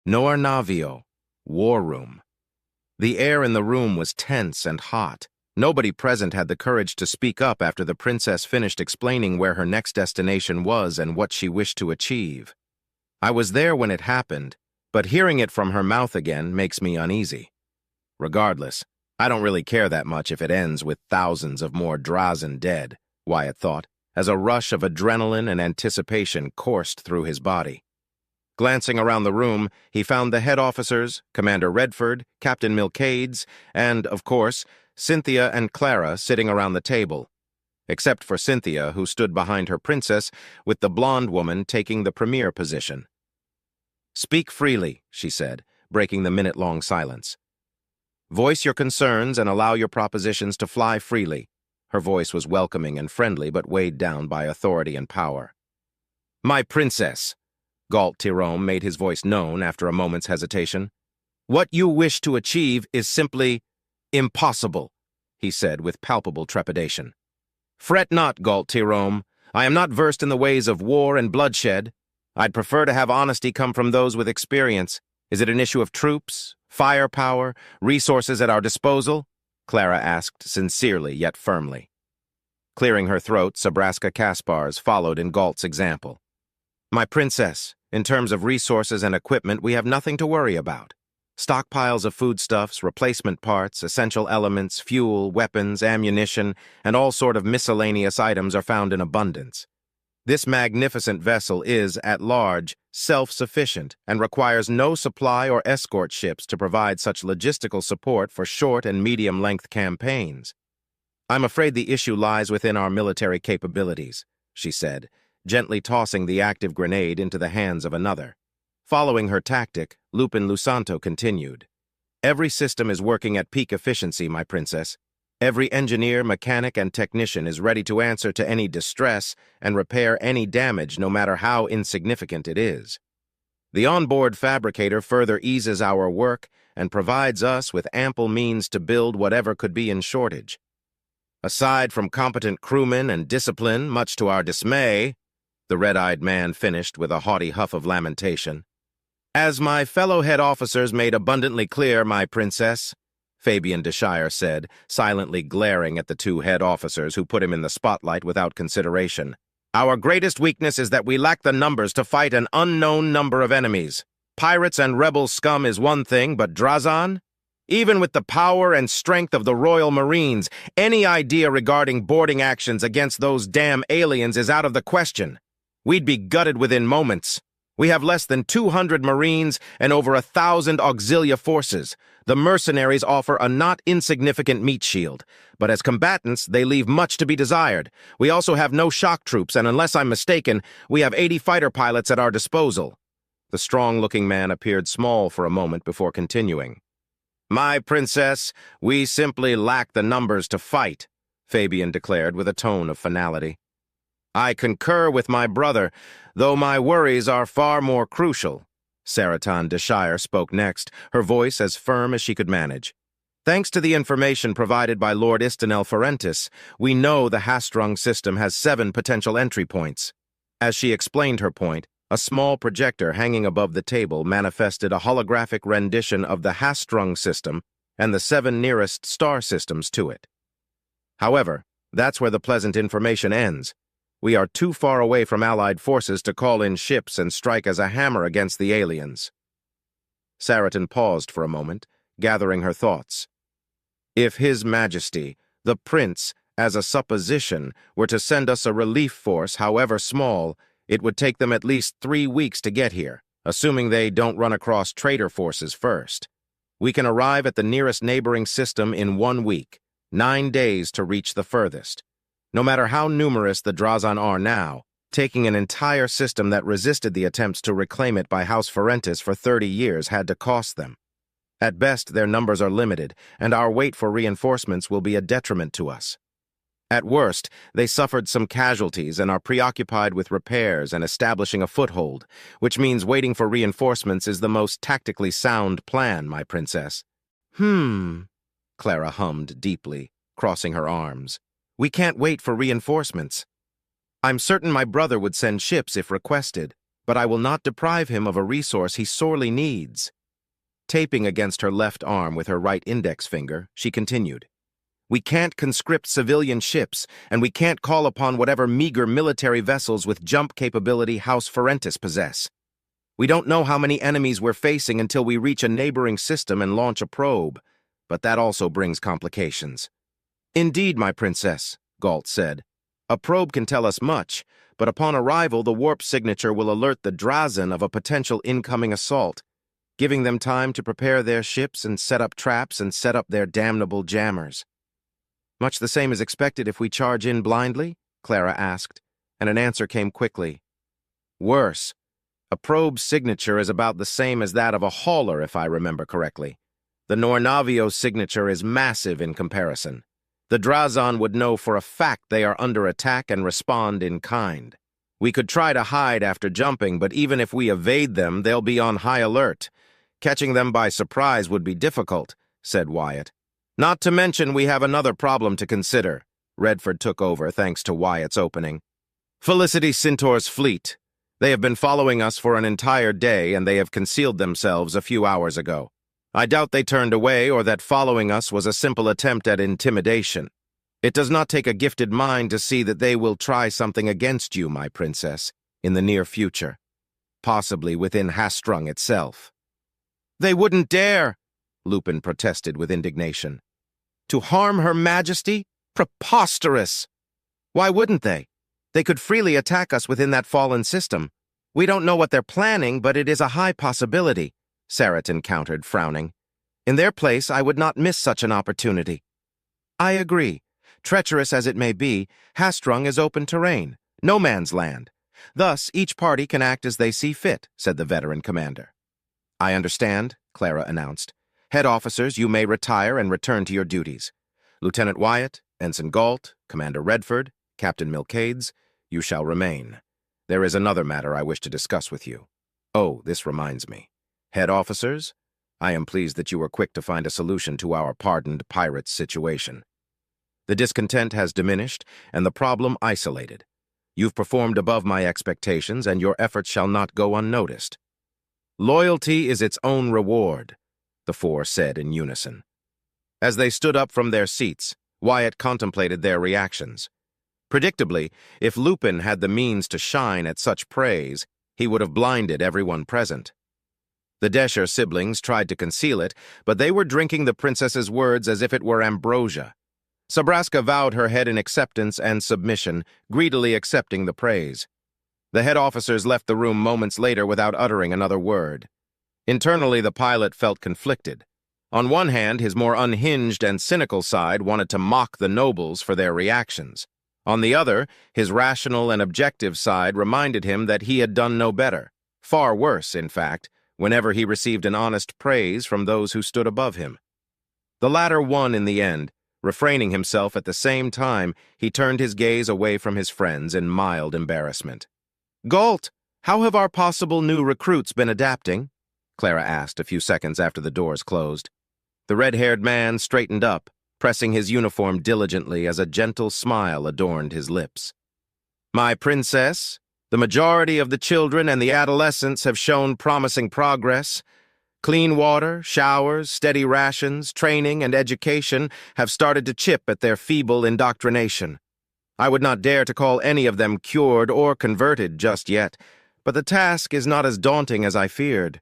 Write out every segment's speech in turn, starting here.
Nor Navio, war room. The air in the room was tense and hot. Nobody present had the courage to speak up after the princess finished explaining where her next destination was and what she wished to achieve. I was there when it happened, but hearing it from her mouth again makes me uneasy. Regardless, I don't really care that much if it ends with thousands of more Drazen dead, Wyatt thought, as a rush of adrenaline and anticipation coursed through his body. Glancing around the room, he found the head officers, Commander Redford, Captain Milcades, and, of course, Cynthia and Clara sitting around the table, except for Cynthia, who stood behind her princess, with the blonde woman taking the premier position. "Speak freely," she said, breaking the minute-long silence. "Voice your concerns and allow your propositions to fly freely." Her voice was welcoming and friendly, but weighed down by authority and power. "My princess," Galt Tirome made his voice known after a moment's hesitation. "What you wish to achieve is simply impossible," he said with palpable trepidation. "Fret not, Galt Tirome. I am not versed in the ways of war and bloodshed. I'd prefer to have honesty come from those with experience. Is it an issue of troops, firepower, resources at our disposal?" Clara asked sincerely yet firmly. Clearing her throat, Sabraska Kaspars followed in Galt's example. "My princess, in terms of resources and equipment, we have nothing to worry about. Stockpiles of foodstuffs, replacement parts, essential elements, fuel, weapons, ammunition, and all sort of miscellaneous items are found in abundance. This magnificent vessel is, at large, self-sufficient and requires no supply or escort ships to provide such logistical support for short and medium-length campaigns. I'm afraid the issue lies within our military capabilities," she said, gently tossing the active grenade into the hands of another. Following her tactic, Lupin Lusanto continued. "Every system is working at peak efficiency, my princess. Every engineer, mechanic, and technician is ready to answer to any distress and repair any damage, no matter how insignificant it is. The onboard fabricator further eases our work and provides us with ample means to build whatever could be in shortage. Aside from competent crewmen and discipline, much to our dismay," the red-eyed man finished with a haughty huff of lamentation. "As my fellow head officers made abundantly clear, my princess," Fabian de Shire said, silently glaring at the two head officers who put him in the spotlight without consideration, "our greatest weakness is that we lack the numbers to fight an unknown number of enemies. Pirates and rebel scum is one thing, but Drazen? Even with the power and strength of the Royal Marines, any idea regarding boarding actions against those damn aliens is out of the question. We'd be gutted within moments. We have less than 200 Marines and over 1,000 auxilia forces. The mercenaries offer a not insignificant meat shield, but as combatants, they leave much to be desired. We also have no shock troops, and unless I'm mistaken, we have 80 fighter pilots at our disposal." The strong-looking man appeared small for a moment before continuing. "My princess, we simply lack the numbers to fight," Fabian declared with a tone of finality. "I concur with my brother, though my worries are far more crucial." Saraton de Shire spoke next, her voice as firm as she could manage. "Thanks to the information provided by Lord Istanel Ferentis, we know the Hastrung system has 7 potential entry points." As she explained her point, a small projector hanging above the table manifested a holographic rendition of the Hastrung system and the 7 nearest star systems to it. However, that's where the pleasant information ends. We are too far away from Allied forces to call in ships and strike as a hammer against the aliens. Saraton paused for a moment, gathering her thoughts. If His Majesty, the Prince, as a supposition, were to send us a relief force, however small, it would take them at least 3 weeks to get here, assuming they don't run across traitor forces first. We can arrive at the nearest neighboring system in 1 week, 9 days to reach the furthest. No matter how numerous the Drazen are now, taking an entire system that resisted the attempts to reclaim it by House Ferentis for 30 years had to cost them. At best, their numbers are limited, and our wait for reinforcements will be a detriment to us. At worst, they suffered some casualties and are preoccupied with repairs and establishing a foothold, which means waiting for reinforcements is the most tactically sound plan, my princess." Clara hummed deeply, crossing her arms. "We can't wait for reinforcements. I'm certain my brother would send ships if requested, but I will not deprive him of a resource he sorely needs. Taping against her left arm with her right index finger, she continued, We can't conscript civilian ships, and we can't call upon whatever meager military vessels with jump capability House Ferentis possess. We don't know how many enemies we're facing until we reach a neighboring system and launch a probe, but that also brings complications. Indeed, my princess, Galt said. A probe can tell us much, but upon arrival the warp signature will alert the Drazen of a potential incoming assault, giving them time to prepare their ships and set up traps and set up their damnable jammers. Much the same is expected if we charge in blindly? Clara asked, and an answer came quickly. Worse. A probe's signature is about the same as that of a hauler, if I remember correctly. The Nornavio signature is massive in comparison. The Drazan would know for a fact they are under attack and respond in kind. We could try to hide after jumping, but even if we evade them, they'll be on high alert. Catching them by surprise would be difficult, said Wyatt. Not to mention we have another problem to consider. Redford took over thanks to Wyatt's opening. Felicity Centaur's fleet. They have been following us for an entire day, and they have concealed themselves a few hours ago. I doubt they turned away or that following us was a simple attempt at intimidation. It does not take a gifted mind to see that they will try something against you, my princess, in the near future. Possibly within Hastrung itself. They wouldn't dare, Lupin protested with indignation. To harm Her Majesty? Preposterous! Why wouldn't they? They could freely attack us within that fallen system. We don't know what they're planning, but it is a high possibility, Saratin countered, frowning. In their place, I would not miss such an opportunity. I agree. Treacherous as it may be, Hastrung is open terrain, no man's land. Thus, each party can act as they see fit, said the veteran commander. I understand, Clara announced. Head officers, you may retire and return to your duties. Lieutenant Wyatt, Ensign Galt, Commander Redford, Captain Milcades, you shall remain. There is another matter I wish to discuss with you. Oh, this reminds me. Head officers, I am pleased that you were quick to find a solution to our pardoned pirate's situation. The discontent has diminished, and the problem isolated. You've performed above my expectations, and your efforts shall not go unnoticed. Loyalty is its own reward, the four said in unison. As they stood up from their seats, Wyatt contemplated their reactions. Predictably, if Lupin had the means to shine at such praise, he would have blinded everyone present. The Desher siblings tried to conceal it, but they were drinking the princess's words as if it were ambrosia. Sabraska bowed her head in acceptance and submission, greedily accepting the praise. The head officers left the room moments later without uttering another word. Internally, the pilot felt conflicted. On one hand, his more unhinged and cynical side wanted to mock the nobles for their reactions. On the other, his rational and objective side reminded him that he had done no better, far worse, in fact, whenever he received an honest praise from those who stood above him. The latter won in the end. Refraining himself at the same time, he turned his gaze away from his friends in mild embarrassment. Galt, how have our possible new recruits been adapting? Clara asked a few seconds after the doors closed. The red-haired man straightened up, pressing his uniform diligently as a gentle smile adorned his lips. My princess, the majority of the children and the adolescents have shown promising progress. Clean water, showers, steady rations, training, and education have started to chip at their feeble indoctrination. I would not dare to call any of them cured or converted just yet, but the task is not as daunting as I feared.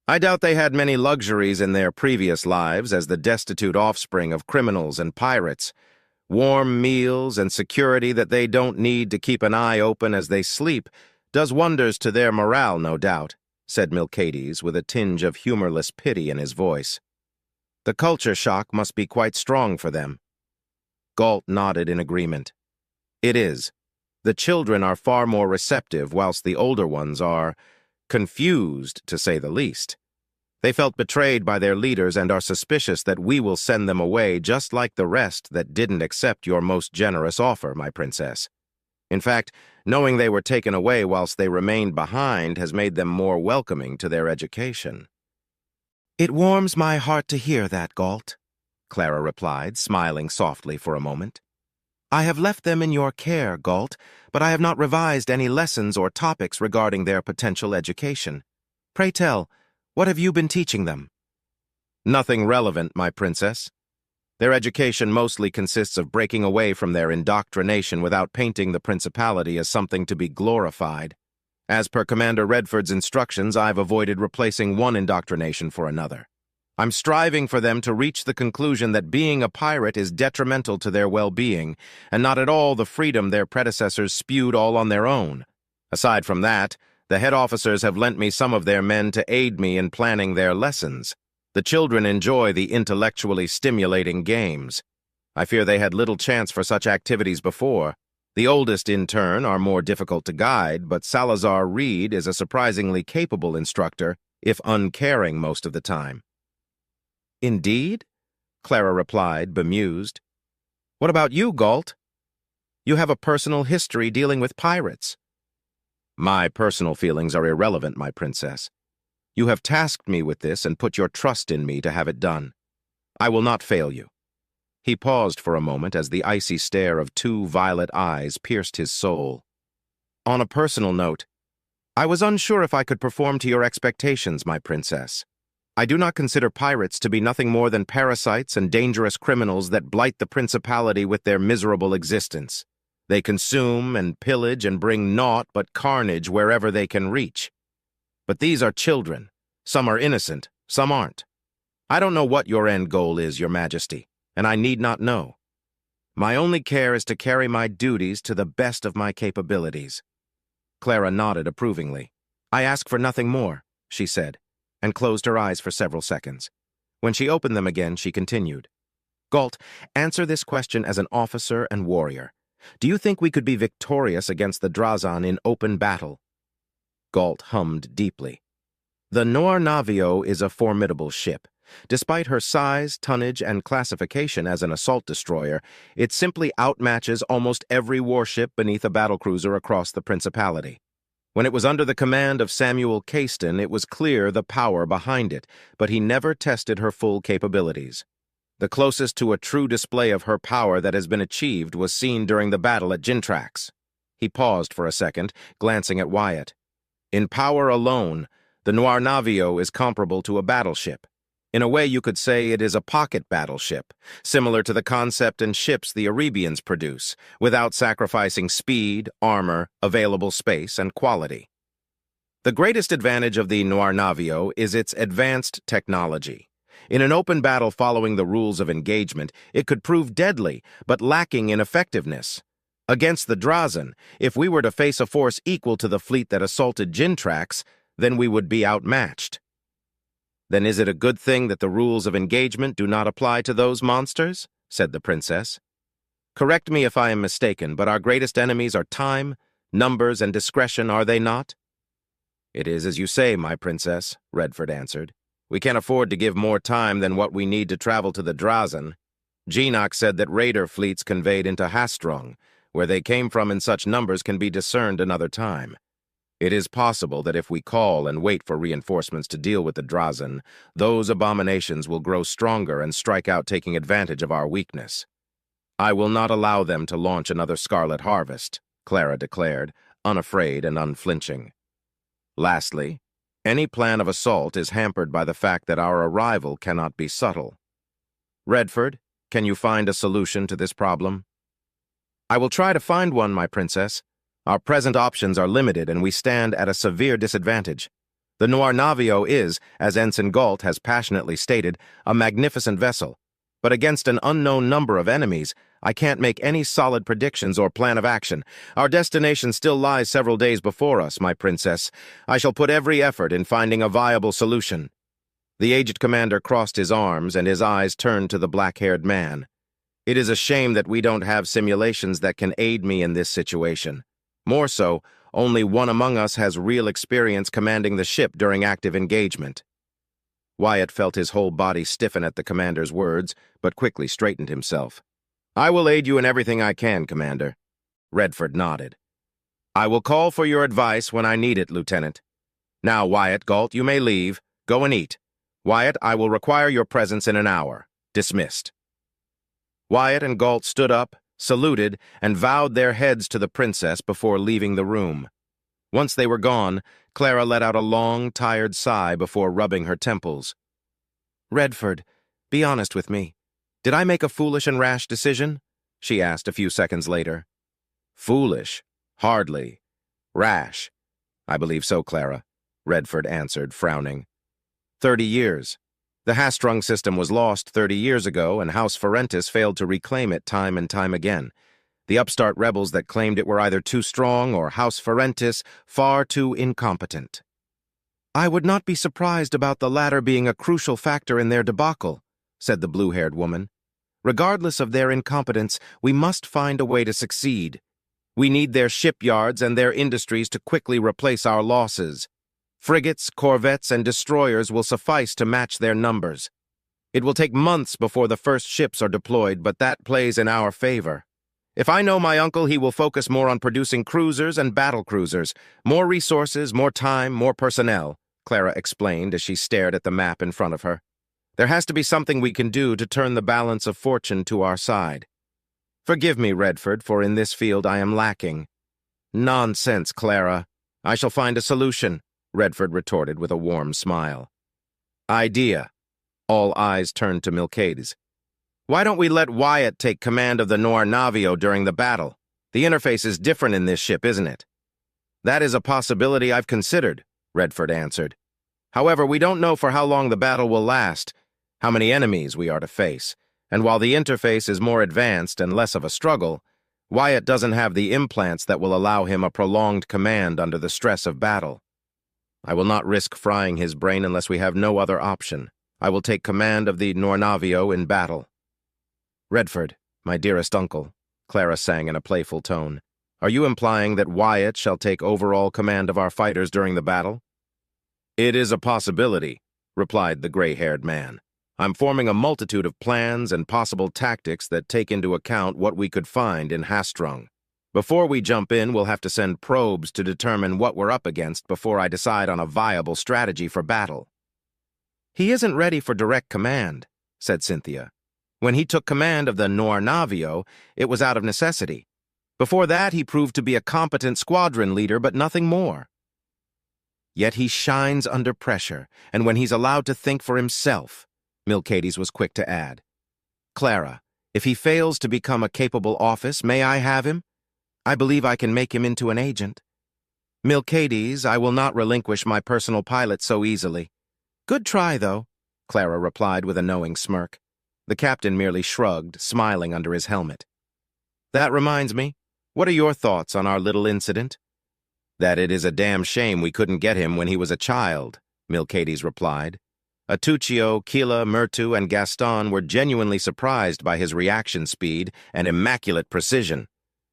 I doubt they had many luxuries in their previous lives as the destitute offspring of criminals and pirates. Warm meals and security that they don't need to keep an eye open as they sleep does wonders to their morale, no doubt, said Milcades with a tinge of humorless pity in his voice. The culture shock must be quite strong for them. Galt nodded in agreement. It is. The children are far more receptive, whilst the older ones are confused, to say the least. They felt betrayed by their leaders and are suspicious that we will send them away just like the rest that didn't accept your most generous offer, my princess. In fact, knowing they were taken away whilst they remained behind has made them more welcoming to their education. It warms my heart to hear that, Galt, Clara replied, smiling softly for a moment. I have left them in your care, Galt, but I have not revised any lessons or topics regarding their potential education. Pray tell, what have you been teaching them? Nothing relevant, my princess. Their education mostly consists of breaking away from their indoctrination without painting the principality as something to be glorified. As per Commander Redford's instructions, I've avoided replacing one indoctrination for another. I'm striving for them to reach the conclusion that being a pirate is detrimental to their well-being, and not at all the freedom their predecessors spewed all on their own. Aside from that, the head officers have lent me some of their men to aid me in planning their lessons. The children enjoy the intellectually stimulating games. I fear they had little chance for such activities before. The oldest, in turn, are more difficult to guide, but Salazar Reed is a surprisingly capable instructor, if uncaring most of the time. Indeed? Clara replied, bemused. What about you, Galt? You have a personal history dealing with pirates. My personal feelings are irrelevant, my princess. You have tasked me with this and put your trust in me to have it done. I will not fail you. He paused for a moment as the icy stare of two violet eyes pierced his soul. On a personal note, I was unsure if I could perform to your expectations, my princess. I do not consider pirates to be nothing more than parasites and dangerous criminals that blight the principality with their miserable existence. They consume and pillage and bring naught but carnage wherever they can reach. But these are children. Some are innocent, some aren't. I don't know what your end goal is, your majesty, and I need not know. My only care is to carry my duties to the best of my capabilities. Clara nodded approvingly. I ask for nothing more, she said, and closed her eyes for several seconds. When she opened them again, she continued. Galt, answer this question as an officer and warrior. Do you think we could be victorious against the Drazan in open battle? Galt hummed deeply. The Noir Navio is a formidable ship. Despite her size, tonnage, and classification as an assault destroyer, it simply outmatches almost every warship beneath a battlecruiser across the Principality. When it was under the command of Samuel Caiston, it was clear the power behind it, but he never tested her full capabilities. The closest to a true display of her power that has been achieved was seen during the battle at Gintrax. He paused for a second, glancing at Wyatt. In power alone, the Noir Navio is comparable to a battleship. In a way, you could say it is a pocket battleship, similar to the concept and ships the Arabians produce, without sacrificing speed, armor, available space, and quality. The greatest advantage of the Noir Navio is its advanced technology. In an open battle following the rules of engagement, it could prove deadly, but lacking in effectiveness. Against the Drazan, if we were to face a force equal to the fleet that assaulted Gintrax, then we would be outmatched. Then is it a good thing that the rules of engagement do not apply to those monsters? Said the princess. Correct me if I am mistaken, but our greatest enemies are time, numbers, and discretion, are they not? It is as you say, my princess, Redford answered. We can't afford to give more time than what we need to travel to the Drazan. Geenock said that raider fleets conveyed into Hastrung, where they came from in such numbers, can be discerned another time. It is possible that if we call and wait for reinforcements to deal with the Drazan, those abominations will grow stronger and strike out, taking advantage of our weakness. I will not allow them to launch another Scarlet Harvest, Clara declared, unafraid and unflinching. Lastly, any plan of assault is hampered by the fact that our arrival cannot be subtle. Redford, can you find a solution to this problem? I will try to find one, my princess. Our present options are limited and we stand at a severe disadvantage. The Noir Navio is, as Ensign Galt has passionately stated, a magnificent vessel. But against an unknown number of enemies, I can't make any solid predictions or plan of action. Our destination still lies several days before us, my princess. I shall put every effort in finding a viable solution. The aged commander crossed his arms and his eyes turned to the black-haired man. It is a shame that we don't have simulations that can aid me in this situation. More so, only one among us has real experience commanding the ship during active engagement. Wyatt felt his whole body stiffen at the commander's words, but quickly straightened himself. I will aid you in everything I can, Commander. Redford nodded. I will call for your advice when I need it, Lieutenant. Now, Wyatt, Galt, you may leave. Go and eat. Wyatt, I will require your presence in an hour. Dismissed. Wyatt and Galt stood up, saluted, and bowed their heads to the princess before leaving the room. Once they were gone, Clara let out a long, tired sigh before rubbing her temples. "Redford, be honest with me. Did I make a foolish and rash decision?" she asked a few seconds later. "Foolish? Hardly. Rash? I believe so, Clara," Redford answered, frowning. 30 years. The Hastrung system was lost 30 years ago, and House Ferentis failed to reclaim it time and time again. The upstart rebels that claimed it were either too strong or House Ferentis far too incompetent. "I would not be surprised about the latter being a crucial factor in their debacle," said the blue-haired woman. "Regardless of their incompetence, we must find a way to succeed. We need their shipyards and their industries to quickly replace our losses. Frigates, corvettes, and destroyers will suffice to match their numbers. It will take months before the first ships are deployed, but that plays in our favor. If I know my uncle, he will focus more on producing cruisers and battle cruisers. More resources, more time, more personnel," Clara explained as she stared at the map in front of her. "There has to be something we can do to turn the balance of fortune to our side. Forgive me, Redford, for in this field I am lacking." "Nonsense, Clara. I shall find a solution," Redford retorted with a warm smile. "Idea." All eyes turned to Milcades. "Why don't we let Wyatt take command of the Noir Navio during the battle? The interface is different in this ship, isn't it?" "That is a possibility I've considered," Redford answered. "However, we don't know for how long the battle will last, how many enemies we are to face, and while the interface is more advanced and less of a struggle, Wyatt doesn't have the implants that will allow him a prolonged command under the stress of battle. I will not risk frying his brain unless we have no other option. I will take command of the Nornavio in battle." "Redford, my dearest uncle," Clara sang in a playful tone, "are you implying that Wyatt shall take overall command of our fighters during the battle?" "It is a possibility," replied the gray-haired man. "I'm forming a multitude of plans and possible tactics that take into account what we could find in Hastrung. Before we jump in, we'll have to send probes to determine what we're up against before I decide on a viable strategy for battle." "He isn't ready for direct command," said Cynthia. "When he took command of the Nornavio, it was out of necessity. Before that, he proved to be a competent squadron leader, but nothing more. Yet he shines under pressure, and when he's allowed to think for himself," Milcades was quick to add. "Clara, if he fails to become a capable office, may I have him? I believe I can make him into an agent." "Milcades, I will not relinquish my personal pilot so easily." "Good try, though," Clara replied with a knowing smirk. The captain merely shrugged, smiling under his helmet. "That reminds me, what are your thoughts on our little incident?" "That it is a damn shame we couldn't get him when he was a child," Milcades replied. "Atuccio, Keela, Murtu, and Gaston were genuinely surprised by his reaction speed and immaculate precision.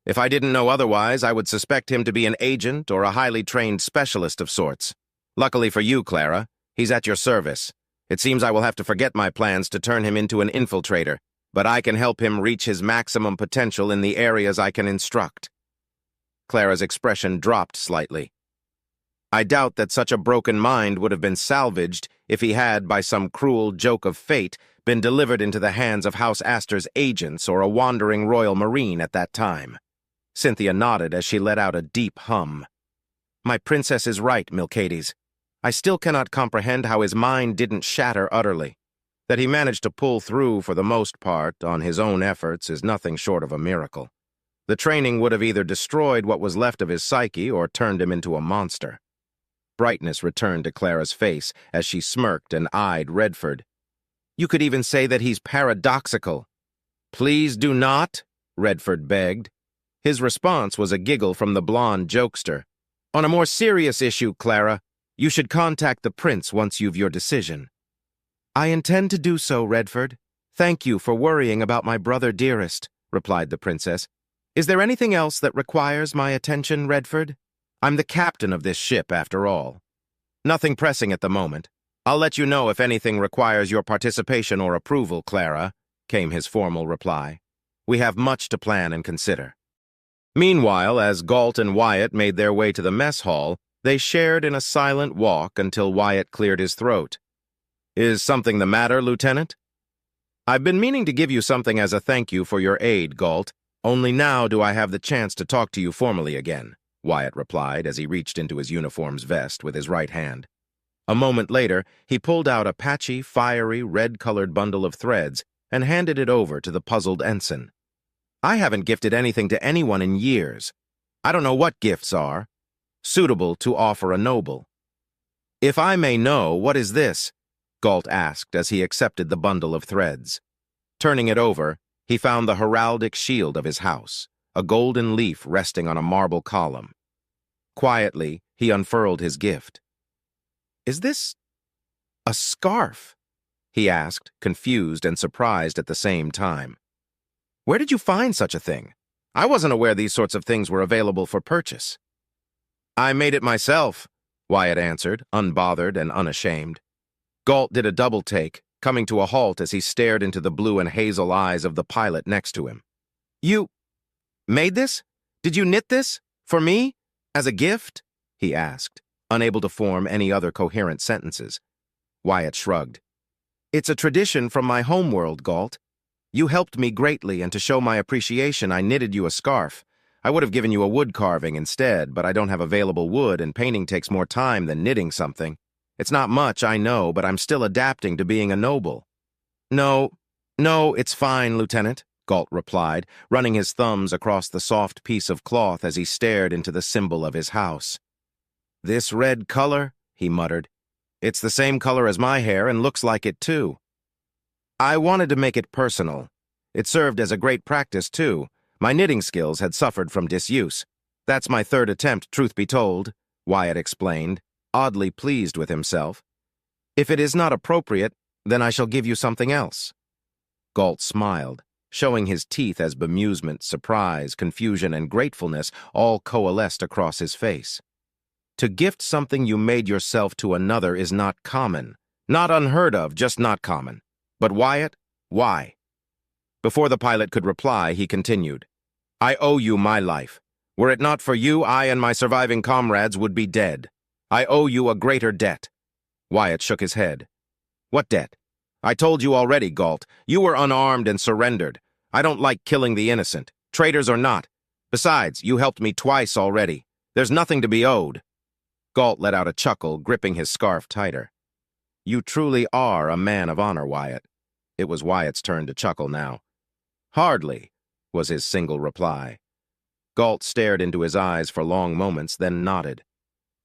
If I didn't know otherwise, I would suspect him to be an agent or a highly trained specialist of sorts. Luckily for you, Clara, he's at your service. It seems I will have to forget my plans to turn him into an infiltrator, but I can help him reach his maximum potential in the areas I can instruct." Clara's expression dropped slightly. "I doubt that such a broken mind would have been salvaged if he had, by some cruel joke of fate, been delivered into the hands of House Astor's agents or a wandering Royal Marine at that time." Cynthia nodded as she let out a deep hum. "My princess is right, Milcades. I still cannot comprehend how his mind didn't shatter utterly. That he managed to pull through for the most part on his own efforts is nothing short of a miracle. The training would have either destroyed what was left of his psyche or turned him into a monster." Brightness returned to Clara's face as she smirked and eyed Redford. "You could even say that he's paradoxical." "Please do not," Redford begged. His response was a giggle from the blonde jokester. "On a more serious issue, Clara, you should contact the prince once you've your decision." "I intend to do so, Redford. Thank you for worrying about my brother dearest," replied the princess. "Is there anything else that requires my attention, Redford? I'm the captain of this ship, after all." "Nothing pressing at the moment. I'll let you know if anything requires your participation or approval, Clara," came his formal reply. "We have much to plan and consider." Meanwhile, as Galt and Wyatt made their way to the mess hall, they shared in a silent walk until Wyatt cleared his throat. "Is something the matter, Lieutenant?" "I've been meaning to give you something as a thank you for your aid, Galt. Only now do I have the chance to talk to you formally again, Wyatt replied as he reached into his uniform's vest with his right hand. A moment later, he pulled out a patchy, fiery, red-colored bundle of threads and handed it over to the puzzled ensign. I haven't gifted anything to anyone in years. I don't know what gifts are suitable to offer a noble. If I may know, what is this? Galt asked as he accepted the bundle of threads. Turning it over, he found the heraldic shield of his house, a golden leaf resting on a marble column. Quietly, he unfurled his gift. Is this a scarf? He asked, confused and surprised at the same time. Where did you find such a thing? I wasn't aware these sorts of things were available for purchase. I made it myself, Wyatt answered, unbothered and unashamed. Galt did a double take, coming to a halt as he stared into the blue and hazel eyes of the pilot next to him. You made this? Did you knit this? For me? As a gift? He asked, unable to form any other coherent sentences. Wyatt shrugged. It's a tradition from my homeworld, Galt. You helped me greatly, and to show my appreciation, I knitted you a scarf. I would have given you a wood carving instead, but I don't have available wood, and painting takes more time than knitting something. It's not much, I know, but I'm still adapting to being a noble. No, it's fine, Lieutenant, Galt replied, running his thumbs across the soft piece of cloth as he stared into the symbol of his house. This red color, he muttered. It's the same color as my hair and looks like it too. I wanted to make it personal. It served as a great practice too. My knitting skills had suffered from disuse. That's my third attempt, truth be told, Wyatt explained, oddly pleased with himself. If it is not appropriate, then I shall give you something else. Galt smiled, showing his teeth as bemusement, surprise, confusion, and gratefulness all coalesced across his face. To gift something you made yourself to another is not common. Not unheard of, just not common. But Wyatt, why? Before the pilot could reply, he continued. I owe you my life. Were it not for you, I and my surviving comrades would be dead. I owe you a greater debt. Wyatt shook his head. What debt? I told you already, Galt. You were unarmed and surrendered. I don't like killing the innocent, traitors or not. Besides, you helped me twice already. There's nothing to be owed. Galt let out a chuckle, gripping his scarf tighter. You truly are a man of honor, Wyatt. It was Wyatt's turn to chuckle now. Hardly, was his single reply. Galt stared into his eyes for long moments, then nodded.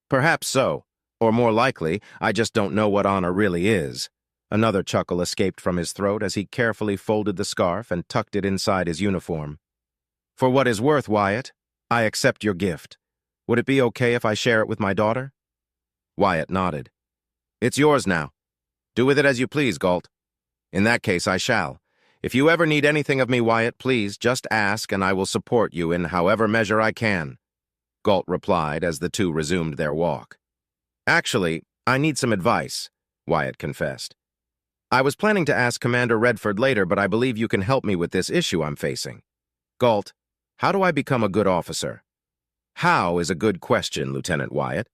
Perhaps so, or more likely, I just don't know what honor really is. Another chuckle escaped from his throat as he carefully folded the scarf and tucked it inside his uniform. For what is worth, Wyatt, I accept your gift. Would it be okay if I share it with my daughter? Wyatt nodded. It's yours now. Do with it as you please, Galt. In that case, I shall. If you ever need anything of me, Wyatt, please just ask, and I will support you in however measure I can, Galt replied as the two resumed their walk. Actually, I need some advice, Wyatt confessed. I was planning to ask Commander Redford later, but I believe you can help me with this issue I'm facing. Galt, how do I become a good officer? How is a good question, Lieutenant Wyatt.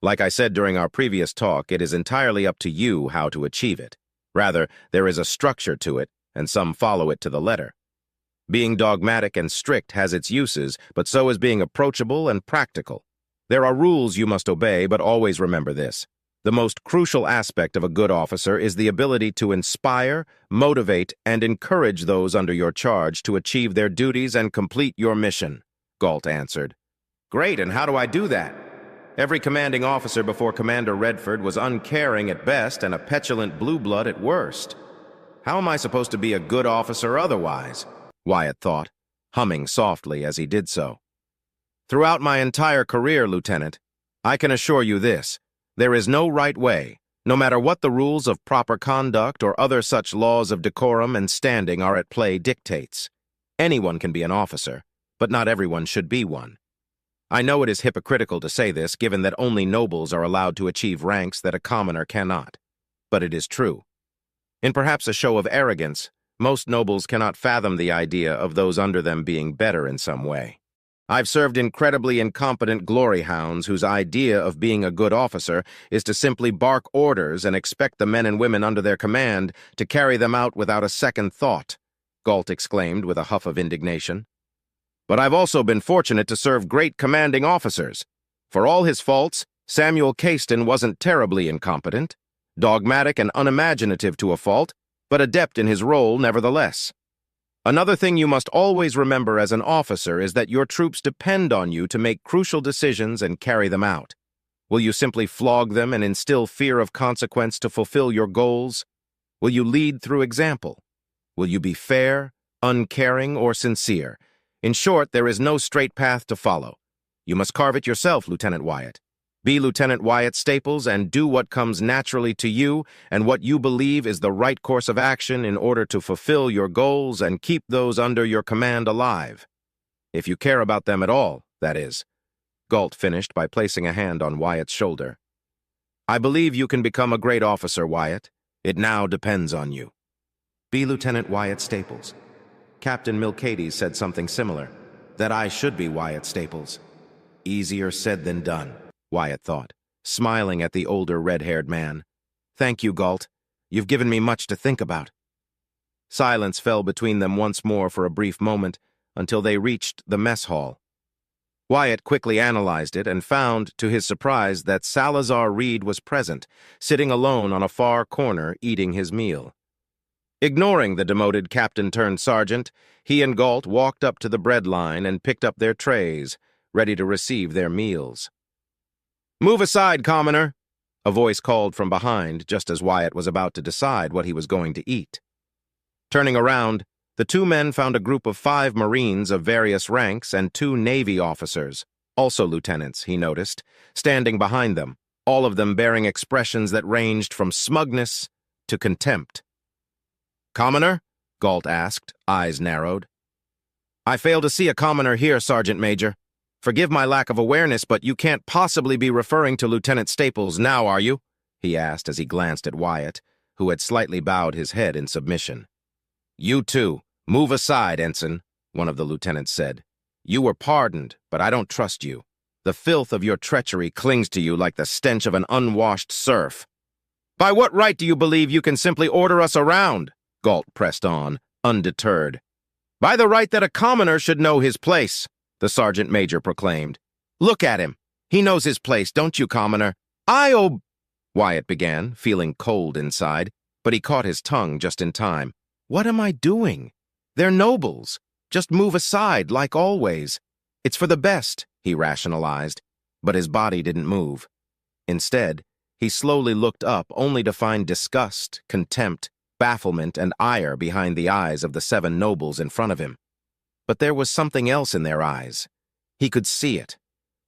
Like I said during our previous talk, it is entirely up to you how to achieve it. Rather, there is a structure to it, and some follow it to the letter. Being dogmatic and strict has its uses, but so is being approachable and practical. There are rules you must obey, but always remember this. The most crucial aspect of a good officer is the ability to inspire, motivate, and encourage those under your charge to achieve their duties and complete your mission, Galt answered. Great, and how do I do that? Every commanding officer before Commander Redford was uncaring at best and a petulant blue blood at worst. How am I supposed to be a good officer otherwise? Wyatt thought, humming softly as he did so. Throughout my entire career, Lieutenant, I can assure you this. There is no right way, no matter what the rules of proper conduct or other such laws of decorum and standing are at play dictates. Anyone can be an officer, but not everyone should be one. I know it is hypocritical to say this, given that only nobles are allowed to achieve ranks that a commoner cannot. But it is true. In perhaps a show of arrogance, most nobles cannot fathom the idea of those under them being better in some way. I've served incredibly incompetent glory hounds whose idea of being a good officer is to simply bark orders and expect the men and women under their command to carry them out without a second thought, Galt exclaimed with a huff of indignation. But I've also been fortunate to serve great commanding officers. For all his faults, Samuel Caiston wasn't terribly incompetent, dogmatic and unimaginative to a fault, but adept in his role nevertheless. Another thing you must always remember as an officer is that your troops depend on you to make crucial decisions and carry them out. Will you simply flog them and instill fear of consequence to fulfill your goals? Will you lead through example? Will you be fair, uncaring, or sincere? In short, there is no straight path to follow. You must carve it yourself, Lieutenant Wyatt. Be Lieutenant Wyatt Staples and do what comes naturally to you and what you believe is the right course of action in order to fulfill your goals and keep those under your command alive. If you care about them at all, that is. Galt finished by placing a hand on Wyatt's shoulder. I believe you can become a great officer, Wyatt. It now depends on you. Be Lieutenant Wyatt Staples. Captain Milcades said something similar, that I should be Wyatt Staples. Easier said than done, Wyatt thought, smiling at the older red-haired man. Thank you, Galt. You've given me much to think about. Silence fell between them once more for a brief moment, until they reached the mess hall. Wyatt quickly analyzed it and found, to his surprise, that Salazar Reed was present, sitting alone on a far corner eating his meal. Ignoring the demoted captain-turned-sergeant, he and Galt walked up to the bread line and picked up their trays, ready to receive their meals. "Move aside, Commoner," a voice called from behind just as Wyatt was about to decide what he was going to eat. Turning around, the two men found a group of 5 Marines of various ranks and 2 Navy officers, also lieutenants, he noticed, standing behind them, all of them bearing expressions that ranged from smugness to contempt. "Commoner?" Galt asked, eyes narrowed. "I fail to see a commoner here, Sergeant Major. Forgive my lack of awareness, but you can't possibly be referring to Lieutenant Staples now, are you?" he asked as he glanced at Wyatt, who had slightly bowed his head in submission. "You too. Move aside, Ensign," one of the lieutenants said. "You were pardoned, but I don't trust you. The filth of your treachery clings to you like the stench of an unwashed serf." "By what right do you believe you can simply order us around?" Galt pressed on, undeterred. "By the right that a commoner should know his place," the sergeant major proclaimed. "Look at him. He knows his place, don't you, Commoner?" Wyatt began, feeling cold inside, but he caught his tongue just in time. "What am I doing? They're nobles. Just move aside, like always. It's for the best," he rationalized, but his body didn't move. Instead, he slowly looked up only to find disgust, contempt, bafflement, and ire behind the eyes of the 7 nobles in front of him. But there was something else in their eyes. He could see it.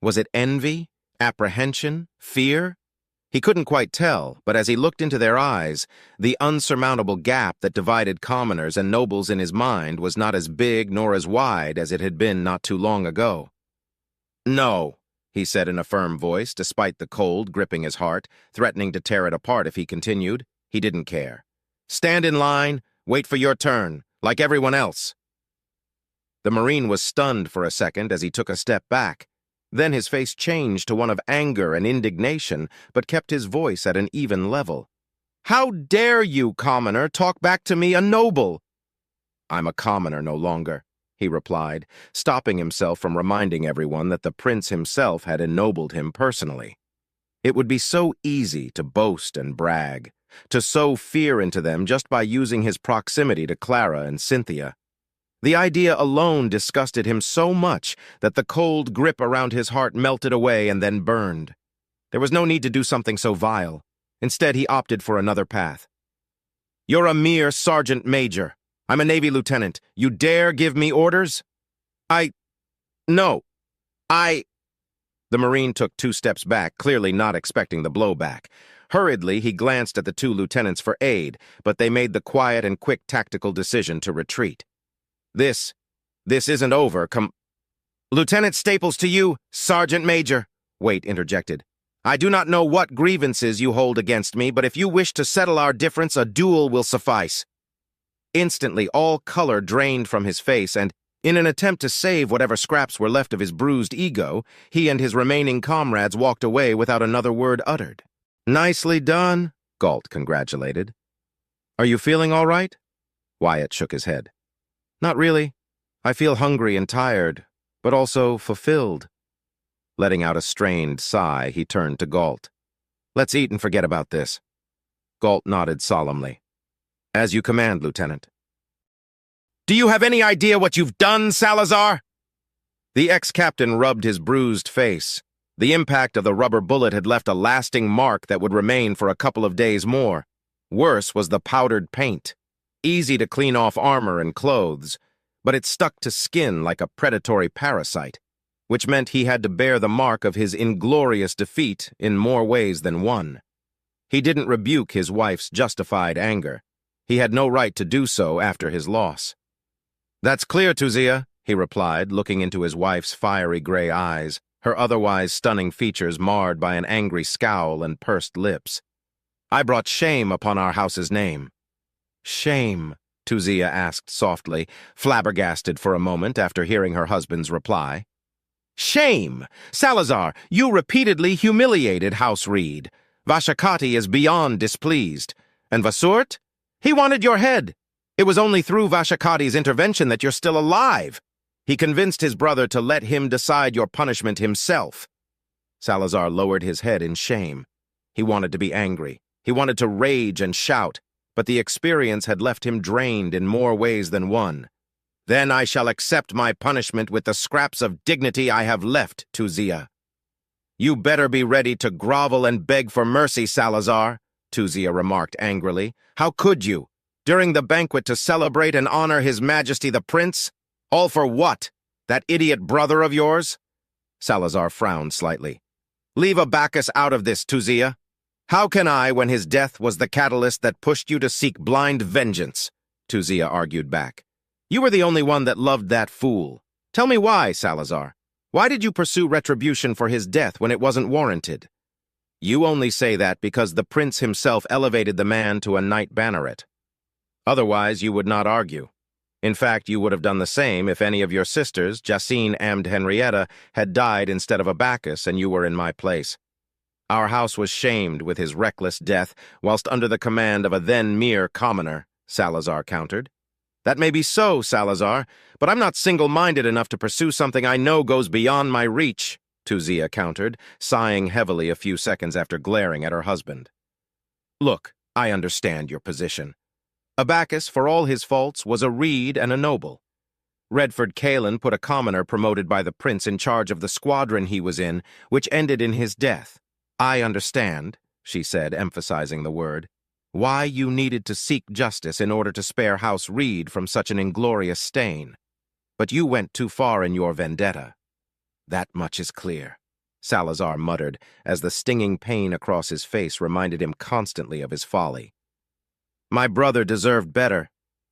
Was it envy, apprehension, fear? He couldn't quite tell, but as he looked into their eyes, the unsurmountable gap that divided commoners and nobles in his mind was not as big nor as wide as it had been not too long ago. "No," he said in a firm voice, despite the cold gripping his heart, threatening to tear it apart if he continued. He didn't care. "Stand in line, wait for your turn, like everyone else." The Marine was stunned for a second as he took a step back. Then his face changed to one of anger and indignation, but kept his voice at an even level. "How dare you, commoner, talk back to me, a noble?" "I'm a commoner no longer," he replied, stopping himself from reminding everyone that the prince himself had ennobled him personally. It would be so easy to boast and brag, to sow fear into them just by using his proximity to Clara and Cynthia. The idea alone disgusted him so much that the cold grip around his heart melted away and then burned. There was no need to do something so vile. Instead, he opted for another path. "You're a mere sergeant major. I'm a Navy lieutenant. You dare give me orders?" No. The Marine took 2 steps back, clearly not expecting the blowback. Hurriedly, he glanced at the 2 lieutenants for aid, but they made the quiet and quick tactical decision to retreat. This isn't over, "Lieutenant Staples to you, Sergeant Major," Waite interjected. "I do not know what grievances you hold against me, but if you wish to settle our difference, a duel will suffice." Instantly, all color drained from his face, and, in an attempt to save whatever scraps were left of his bruised ego, he and his remaining comrades walked away without another word uttered. "Nicely done," Galt congratulated. "Are you feeling all right?" Wyatt shook his head. "Not really. I feel hungry and tired, but also fulfilled. Letting out a strained sigh, he turned to Galt. "Let's eat and forget about this." Galt nodded solemnly. "As you command, Lieutenant." "Do you have any idea what you've done, Salazar?" The ex-captain rubbed his bruised face. The impact of the rubber bullet had left a lasting mark that would remain for a couple of days more. Worse was the powdered paint. Easy to clean off armor and clothes, but it stuck to skin like a predatory parasite, which meant he had to bear the mark of his inglorious defeat in more ways than one. He didn't rebuke his wife's justified anger. He had no right to do so after his loss. "That's clear, Tuzia," he replied, looking into his wife's fiery gray eyes, her otherwise stunning features marred by an angry scowl and pursed lips. "I brought shame upon our house's name." "Shame?" Tuzia asked softly, flabbergasted for a moment after hearing her husband's reply. "Shame! Salazar, you repeatedly humiliated House Reed. Vashakati is beyond displeased. And Vasurt? He wanted your head. It was only through Vashakati's intervention that you're still alive. He convinced his brother to let him decide your punishment himself." Salazar lowered his head in shame. He wanted to be angry. He wanted to rage and shout, but the experience had left him drained in more ways than one. "Then I shall accept my punishment with the scraps of dignity I have left, Tuzia." "You better be ready to grovel and beg for mercy, Salazar," Tuzia remarked angrily. "How could you? During the banquet to celebrate and honor His Majesty the Prince? All for what? That idiot brother of yours?" Salazar frowned slightly. "Leave Abacus out of this, Tuzia. How can I, when his death was the catalyst that pushed you to seek blind vengeance?" Tuzia argued back. "You were the only one that loved that fool. Tell me why, Salazar. Why did you pursue retribution for his death when it wasn't warranted?" "You only say that because the prince himself elevated the man to a knight banneret. Otherwise, you would not argue. In fact, you would have done the same if any of your sisters, Jacine and Henrietta, had died instead of Abacus and you were in my place. Our house was shamed with his reckless death whilst under the command of a then mere commoner," Salazar countered. "That may be so, Salazar, but I'm not single-minded enough to pursue something I know goes beyond my reach," Tuzia countered, sighing heavily a few seconds after glaring at her husband. "Look, I understand your position. Abacus, for all his faults, was a Reed and a noble. Redford Calen put a commoner promoted by the prince in charge of the squadron he was in, which ended in his death. I understand," she said, emphasizing the word, "why you needed to seek justice in order to spare House Reed from such an inglorious stain. But you went too far in your vendetta." "That much is clear," Salazar muttered, as the stinging pain across his face reminded him constantly of his folly. "My brother deserved better.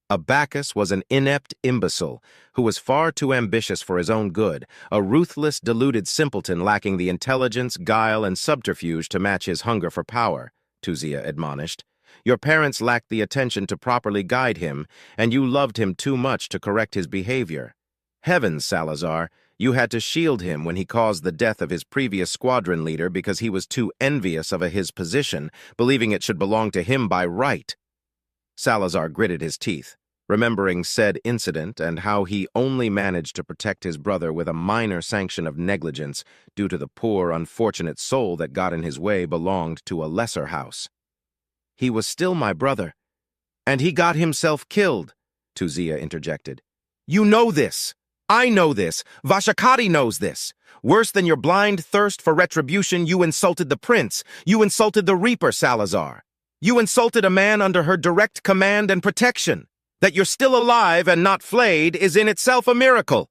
Abacus was an inept imbecile who was far too ambitious for his own good, a ruthless, deluded simpleton lacking the intelligence, guile, and subterfuge to match his hunger for power," Tuzia admonished. "Your parents lacked the attention to properly guide him, and you loved him too much to correct his behavior. Heavens, Salazar, you had to shield him when he caused the death of his previous squadron leader because he was too envious of his position, believing it should belong to him by right." Salazar gritted his teeth, remembering said incident and how he only managed to protect his brother with a minor sanction of negligence due to the poor, unfortunate soul that got in his way belonged to a lesser house. "He was still my brother, and he got himself killed," Tuzia interjected. "You know this. I know this. Vashakati knows this. Worse than your blind thirst for retribution, you insulted the prince. You insulted the Reaper, Salazar. You insulted a man under her direct command and protection. That you're still alive and not flayed is in itself a miracle.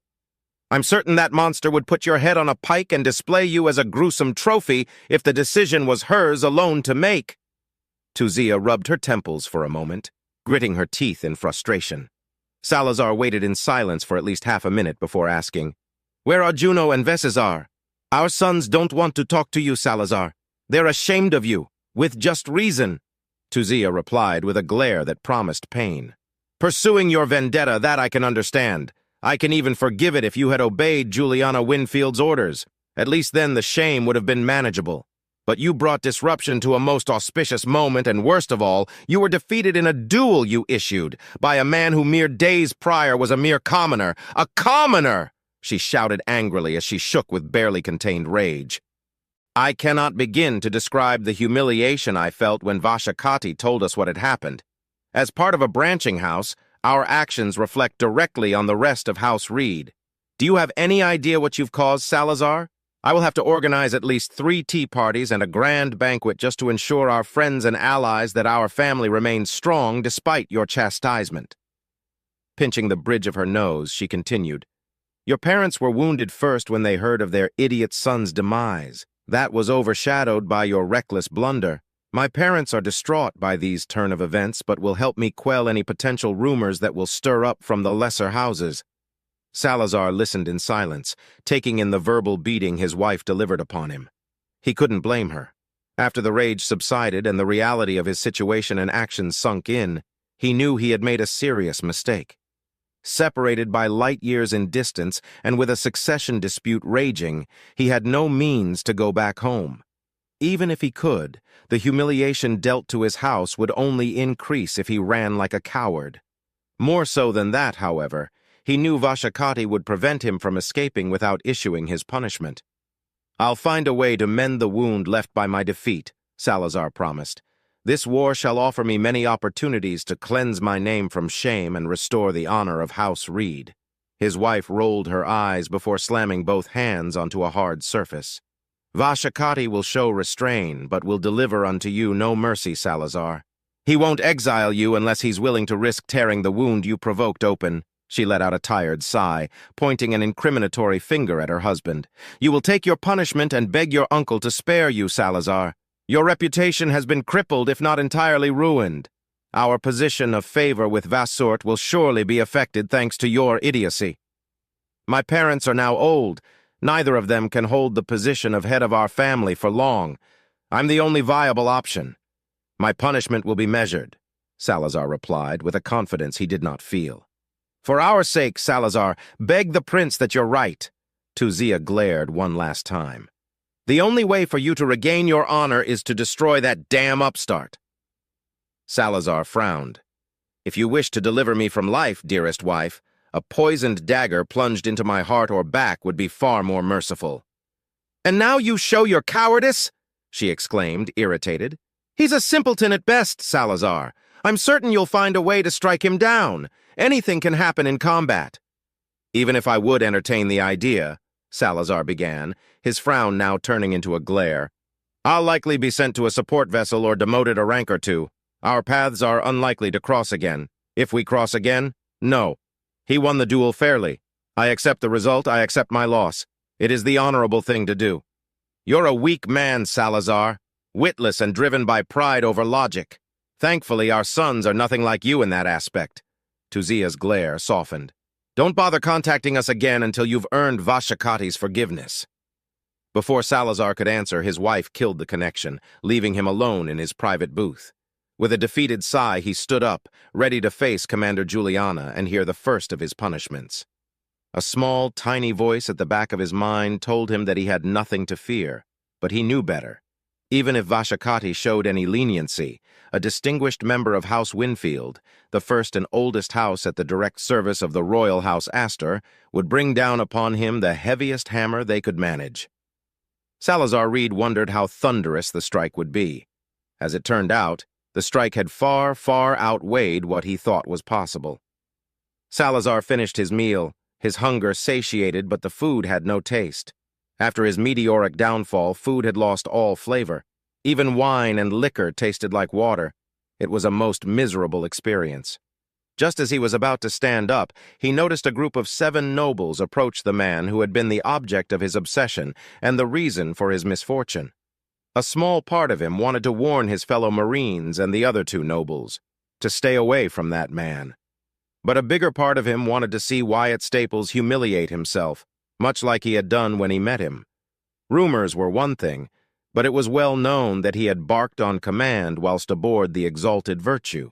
I'm certain that monster would put your head on a pike and display you as a gruesome trophy if the decision was hers alone to make." Tuzia rubbed her temples for a moment, gritting her teeth in frustration. Salazar waited in silence for at least half a minute before asking, "Where are Juno and Vesizar? Our sons don't want to talk to you, Salazar. They're ashamed of you, with just reason," Tuzia replied with a glare that promised pain. "Pursuing your vendetta, that I can understand. I can even forgive it if you had obeyed Juliana Winfield's orders. At least then the shame would have been manageable. But you brought disruption to a most auspicious moment, and worst of all, you were defeated in a duel you issued by a man who mere days prior was a mere commoner. A commoner!" she shouted angrily as she shook with barely contained rage. I cannot begin to describe the humiliation I felt when Vashakati told us what had happened. As part of a branching house, our actions reflect directly on the rest of House Reed. Do you have any idea what you've caused, Salazar? I will have to organize at least 3 tea parties and a grand banquet just to ensure our friends and allies that our family remains strong despite your chastisement. Pinching the bridge of her nose, she continued, Your parents were wounded first when they heard of their idiot son's demise. That was overshadowed by your reckless blunder. My parents are distraught by these turn of events, but will help me quell any potential rumors that will stir up from the lesser houses. Salazar listened in silence, taking in the verbal beating his wife delivered upon him. He couldn't blame her. After the rage subsided and the reality of his situation and actions sunk in, he knew he had made a serious mistake. Separated by light years in distance and with a succession dispute raging, he had no means to go back home. Even if he could, the humiliation dealt to his house would only increase if he ran like a coward. More so than that, however, he knew Vashakati would prevent him from escaping without issuing his punishment. I'll find a way to mend the wound left by my defeat, Salazar promised. This war shall offer me many opportunities to cleanse my name from shame and restore the honor of House Reed. His wife rolled her eyes before slamming both hands onto a hard surface. Vashakati will show restraint, but will deliver unto you no mercy, Salazar. He won't exile you unless he's willing to risk tearing the wound you provoked open. She let out a tired sigh, pointing an incriminatory finger at her husband. You will take your punishment and beg your uncle to spare you, Salazar. Your reputation has been crippled, if not entirely ruined. Our position of favor with Vassort will surely be affected thanks to your idiocy. My parents are now old. Neither of them can hold the position of head of our family for long. I'm the only viable option. My punishment will be measured, Salazar replied with a confidence he did not feel. For our sake, Salazar, beg the prince that you're right. Tuzia glared one last time. The only way for you to regain your honor is to destroy that damn upstart. Salazar frowned. If you wish to deliver me from life, dearest wife, a poisoned dagger plunged into my heart or back would be far more merciful. And now you show your cowardice? She exclaimed, irritated. He's a simpleton at best, Salazar. I'm certain you'll find a way to strike him down. Anything can happen in combat. Even if I would entertain the idea, Salazar began, his frown now turning into a glare, I'll likely be sent to a support vessel or demoted a rank or two. Our paths are unlikely to cross again. If we cross again, no. He won the duel fairly. I accept the result, I accept my loss. It is the honorable thing to do. You're a weak man, Salazar, witless and driven by pride over logic. Thankfully, our sons are nothing like you in that aspect. Tuzia's glare softened. Don't bother contacting us again until you've earned Vashakati's forgiveness. Before Salazar could answer, his wife killed the connection, leaving him alone in his private booth. With a defeated sigh, he stood up, ready to face Commander Juliana and hear the first of his punishments. A small, tiny voice at the back of his mind told him that he had nothing to fear, but he knew better. Even if Vashakati showed any leniency, a distinguished member of House Winfield, the first and oldest house at the direct service of the Royal House Astor, would bring down upon him the heaviest hammer they could manage. Salazar Reed wondered how thunderous the strike would be. As it turned out, the strike had far, far outweighed what he thought was possible. Salazar finished his meal, his hunger satiated, but the food had no taste. After his meteoric downfall, food had lost all flavor. Even wine and liquor tasted like water. It was a most miserable experience. Just as he was about to stand up, he noticed a group of 7 nobles approach the man who had been the object of his obsession and the reason for his misfortune. A small part of him wanted to warn his fellow Marines and the other 2 nobles to stay away from that man. But a bigger part of him wanted to see Wyatt Staples humiliate himself, much like he had done when he met him. Rumors were one thing, but it was well known that he had barked on command whilst aboard the Exalted Virtue.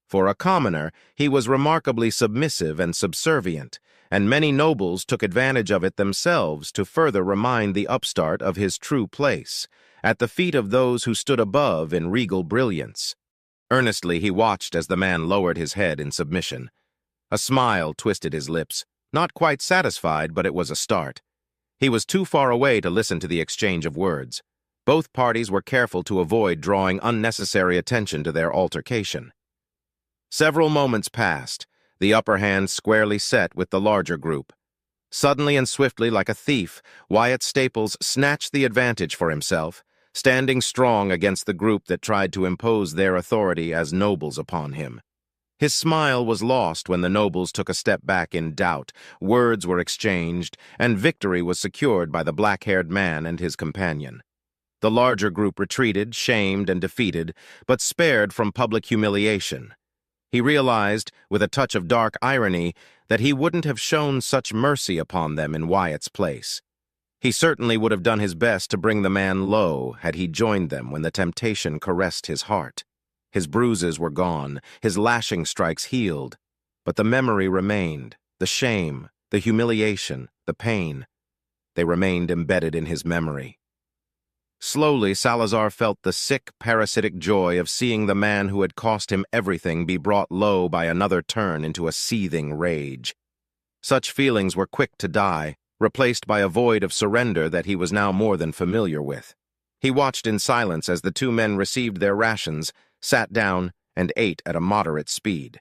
For a commoner, he was remarkably submissive and subservient, and many nobles took advantage of it themselves to further remind the upstart of his true place, at the feet of those who stood above in regal brilliance. Earnestly he watched as the man lowered his head in submission. A smile twisted his lips. Not quite satisfied, but it was a start. He was too far away to listen to the exchange of words. Both parties were careful to avoid drawing unnecessary attention to their altercation. Several moments passed, the upper hand squarely set with the larger group. Suddenly and swiftly, like a thief, Wyatt Staples snatched the advantage for himself, standing strong against the group that tried to impose their authority as nobles upon him. His smile was lost when the nobles took a step back in doubt, words were exchanged, and victory was secured by the black-haired man and his companion. The larger group retreated, shamed and defeated, but spared from public humiliation. He realized, with a touch of dark irony, that he wouldn't have shown such mercy upon them in Wyatt's place. He certainly would have done his best to bring the man low had he joined them when the temptation caressed his heart. His bruises were gone, his lashing strikes healed, but the memory remained, the shame, the humiliation, the pain. They remained embedded in his memory. Slowly, Salazar felt the sick, parasitic joy of seeing the man who had cost him everything be brought low by another turn into a seething rage. Such feelings were quick to die, replaced by a void of surrender that he was now more than familiar with. He watched in silence as the two men received their rations, sat down, and ate at a moderate speed.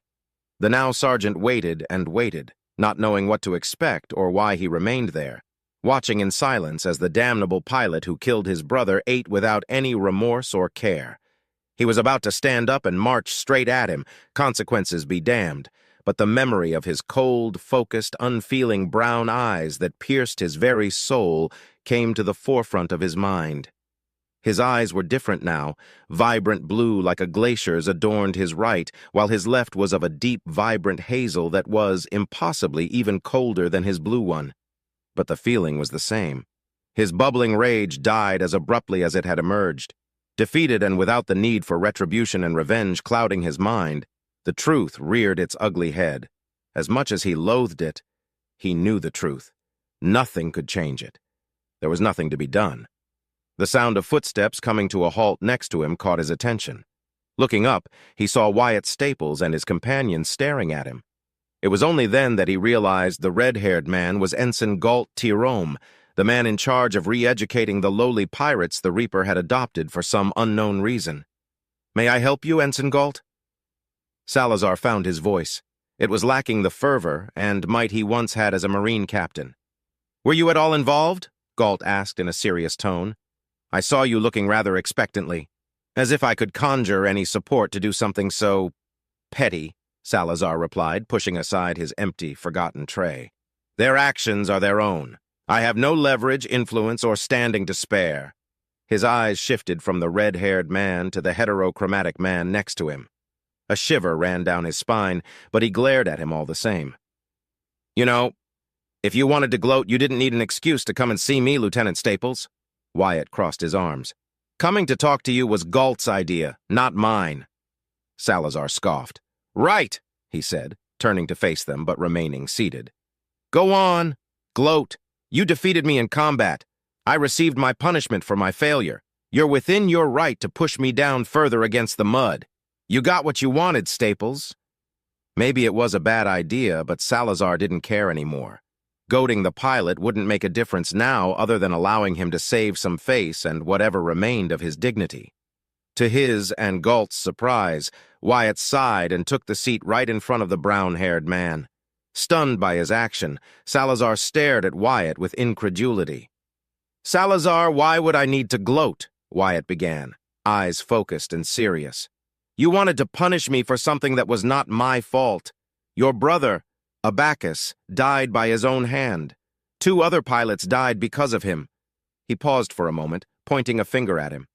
The now sergeant waited and waited, not knowing what to expect or why he remained there, watching in silence as the damnable pilot who killed his brother ate without any remorse or care. He was about to stand up and march straight at him, consequences be damned, but the memory of his cold, focused, unfeeling brown eyes that pierced his very soul came to the forefront of his mind. His eyes were different now. Vibrant blue like a glacier's adorned his right, while his left was of a deep, vibrant hazel that was, impossibly, even colder than his blue one. But the feeling was the same. His bubbling rage died as abruptly as it had emerged. Defeated and without the need for retribution and revenge clouding his mind, the truth reared its ugly head. As much as he loathed it, he knew the truth. Nothing could change it. There was nothing to be done. The sound of footsteps coming to a halt next to him caught his attention. Looking up, he saw Wyatt Staples and his companion staring at him. It was only then that he realized the red-haired man was Ensign Galt Tirome, the man in charge of re-educating the lowly pirates the Reaper had adopted for some unknown reason. "May I help you, Ensign Galt?" Salazar found his voice. It was lacking the fervor and might he once had as a Marine captain. "Were you at all involved?" Galt asked in a serious tone. "I saw you looking rather expectantly, as if I could conjure any support to do something so petty," Salazar replied, pushing aside his empty, forgotten tray. "Their actions are their own. I have no leverage, influence, or standing to spare." His eyes shifted from the red-haired man to the heterochromatic man next to him. A shiver ran down his spine, but he glared at him all the same. "You know, if you wanted to gloat, you didn't need an excuse to come and see me, Lieutenant Staples." Wyatt crossed his arms. "Coming to talk to you was Galt's idea, not mine." Salazar scoffed. "Right," he said, turning to face them but remaining seated. "Go on. Gloat. You defeated me in combat. I received my punishment for my failure. You're within your right to push me down further against the mud. You got what you wanted, Staples." Maybe it was a bad idea, but Salazar didn't care anymore. Goading the pilot wouldn't make a difference now other than allowing him to save some face and whatever remained of his dignity. To his and Galt's surprise, Wyatt sighed and took the seat right in front of the brown-haired man. Stunned by his action, Salazar stared at Wyatt with incredulity. "Salazar, why would I need to gloat?" Wyatt began, eyes focused and serious. "You wanted to punish me for something that was not my fault. Your brother, Abacus, died by his own hand. 2 other pilots died because of him." He paused for a moment, pointing a finger at him.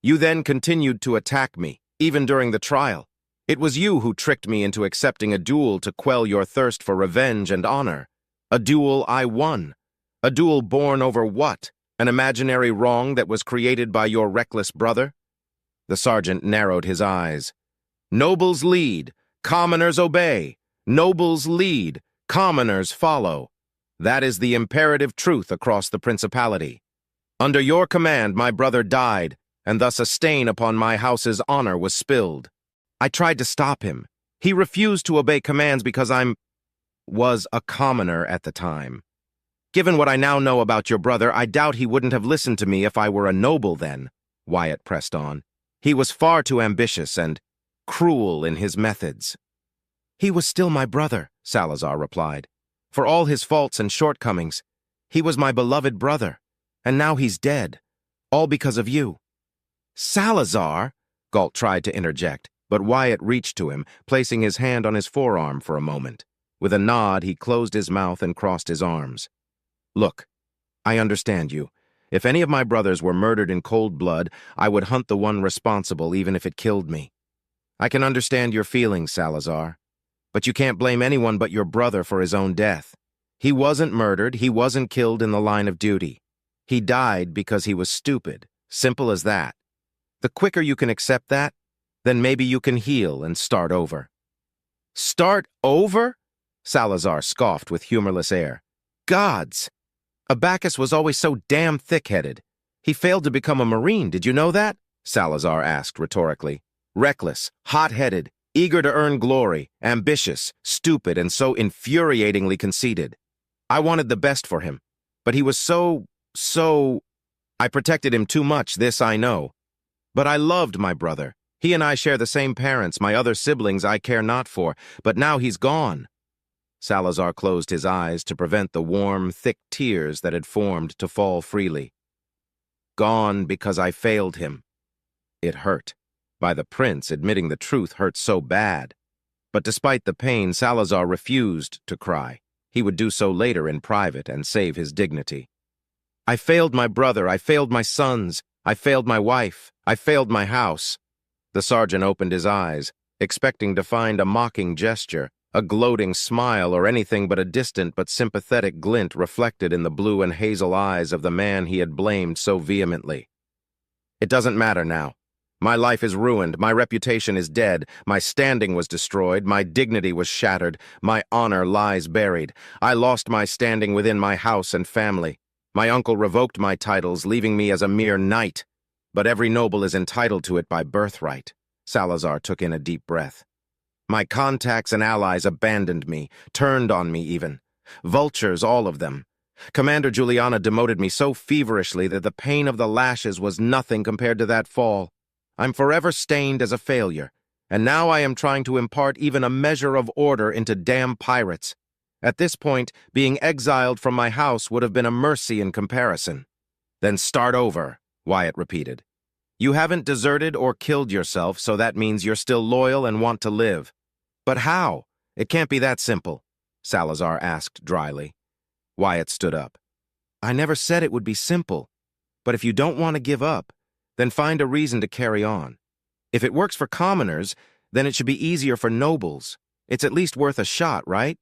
"You then continued to attack me, even during the trial. It was you who tricked me into accepting a duel to quell your thirst for revenge and honor. A duel I won. A duel born over what? An imaginary wrong that was created by your reckless brother?" The sergeant narrowed his eyes. "Nobles lead, commoners obey. Nobles lead, commoners follow. That is the imperative truth across the Principality. Under your command, my brother died, and thus a stain upon my house's honor was spilled. I tried to stop him. He refused to obey commands because I'm was a commoner at the time. Given what I now know about your brother, I doubt he wouldn't have listened to me if I were a noble then, Wyatt pressed on. He was far too ambitious and cruel in his methods. He was still my brother, Salazar replied. For all his faults and shortcomings, he was my beloved brother, and now he's dead, all because of you. Salazar, Galt tried to interject, but Wyatt reached to him, placing his hand on his forearm for a moment. With a nod, he closed his mouth and crossed his arms. Look, I understand you. If any of my brothers were murdered in cold blood, I would hunt the one responsible even if it killed me. I can understand your feelings, Salazar. But you can't blame anyone but your brother for his own death. He wasn't murdered, he wasn't killed in the line of duty. He died because he was stupid. Simple as that. The quicker you can accept that, then maybe you can heal and start over. Start over? Salazar scoffed with humorless air. Gods! Abacus was always so damn thick-headed. He failed to become a Marine, did you know that? Salazar asked rhetorically. Reckless, hot-headed, eager to earn glory, ambitious, stupid, and so infuriatingly conceited. I wanted the best for him, but he was so... I protected him too much, this I know. But I loved my brother. He and I share the same parents, my other siblings I care not for, but now he's gone. Salazar closed his eyes to prevent the warm, thick tears that had formed to fall freely. Gone because I failed him. It hurt. By the prince, admitting the truth hurt so bad. But despite the pain, Salazar refused to cry. He would do so later in private and save his dignity. I failed my brother, I failed my sons, I failed my wife, I failed my house. The sergeant opened his eyes, expecting to find a mocking gesture, a gloating smile, or anything but a distant but sympathetic glint reflected in the blue and hazel eyes of the man he had blamed so vehemently. It doesn't matter now. My life is ruined, my reputation is dead, my standing was destroyed, my dignity was shattered, my honor lies buried. I lost my standing within my house and family. My uncle revoked my titles, leaving me as a mere knight. But every noble is entitled to it by birthright. Salazar took in a deep breath. My contacts and allies abandoned me, turned on me even. Vultures, all of them. Commander Juliana demoted me so feverishly that the pain of the lashes was nothing compared to that fall. I'm forever stained as a failure, and now I am trying to impart even a measure of order into damn pirates. At this point, being exiled from my house would have been a mercy in comparison. Then start over, Wyatt repeated. You haven't deserted or killed yourself, so that means you're still loyal and want to live. But how? It can't be that simple, Salazar asked dryly. Wyatt stood up. I never said it would be simple, but if you don't want to give up, then find a reason to carry on. If it works for commoners, then it should be easier for nobles. It's at least worth a shot, right?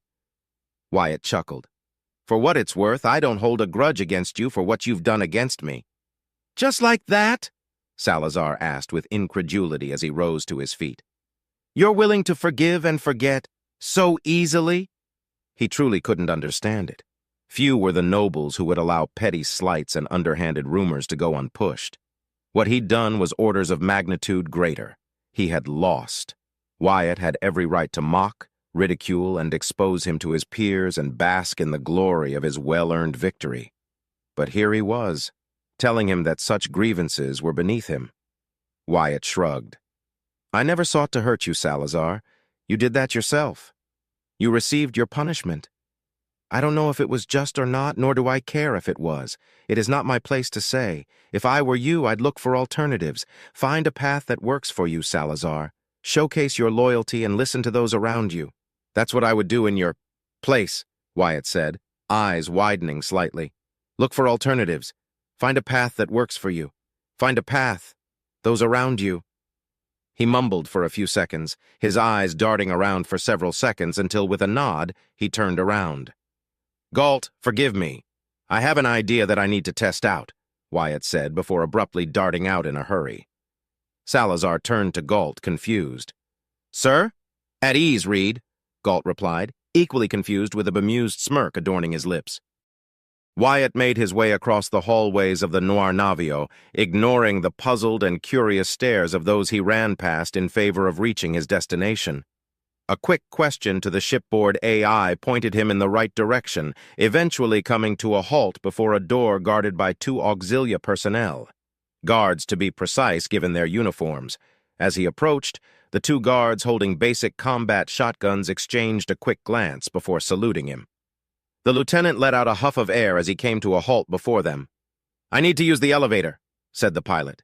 Wyatt chuckled. For what it's worth, I don't hold a grudge against you for what you've done against me. Just like that? Salazar asked with incredulity as he rose to his feet. You're willing to forgive and forget so easily? He truly couldn't understand it. Few were the nobles who would allow petty slights and underhanded rumors to go unpushed. What he'd done was orders of magnitude greater. He had lost. Wyatt had every right to mock, ridicule, and expose him to his peers and bask in the glory of his well-earned victory. But here he was, telling him that such grievances were beneath him. Wyatt shrugged. I never sought to hurt you, Salazar. You did that yourself. You received your punishment. I don't know if it was just or not, nor do I care if it was. It is not my place to say. If I were you, I'd look for alternatives. Find a path that works for you, Salazar. Showcase your loyalty and listen to those around you. That's what I would do in your place, Wyatt said, eyes widening slightly. Look for alternatives. Find a path that works for you. Find a path. Those around you. He mumbled for a few seconds, his eyes darting around for several seconds until, with a nod, he turned around. Galt, forgive me. I have an idea that I need to test out, Wyatt said before abruptly darting out in a hurry. Salazar turned to Galt, confused. Sir? At ease, Reed, Galt replied, equally confused with a bemused smirk adorning his lips. Wyatt made his way across the hallways of the Noir Navio, ignoring the puzzled and curious stares of those he ran past in favor of reaching his destination. A quick question to the shipboard AI pointed him in the right direction, eventually coming to a halt before a door guarded by two auxilia personnel. Guards, to be precise, given their uniforms. As he approached, the two guards holding basic combat shotguns exchanged a quick glance before saluting him. The lieutenant let out a huff of air as he came to a halt before them. "I need to use the elevator," said the pilot.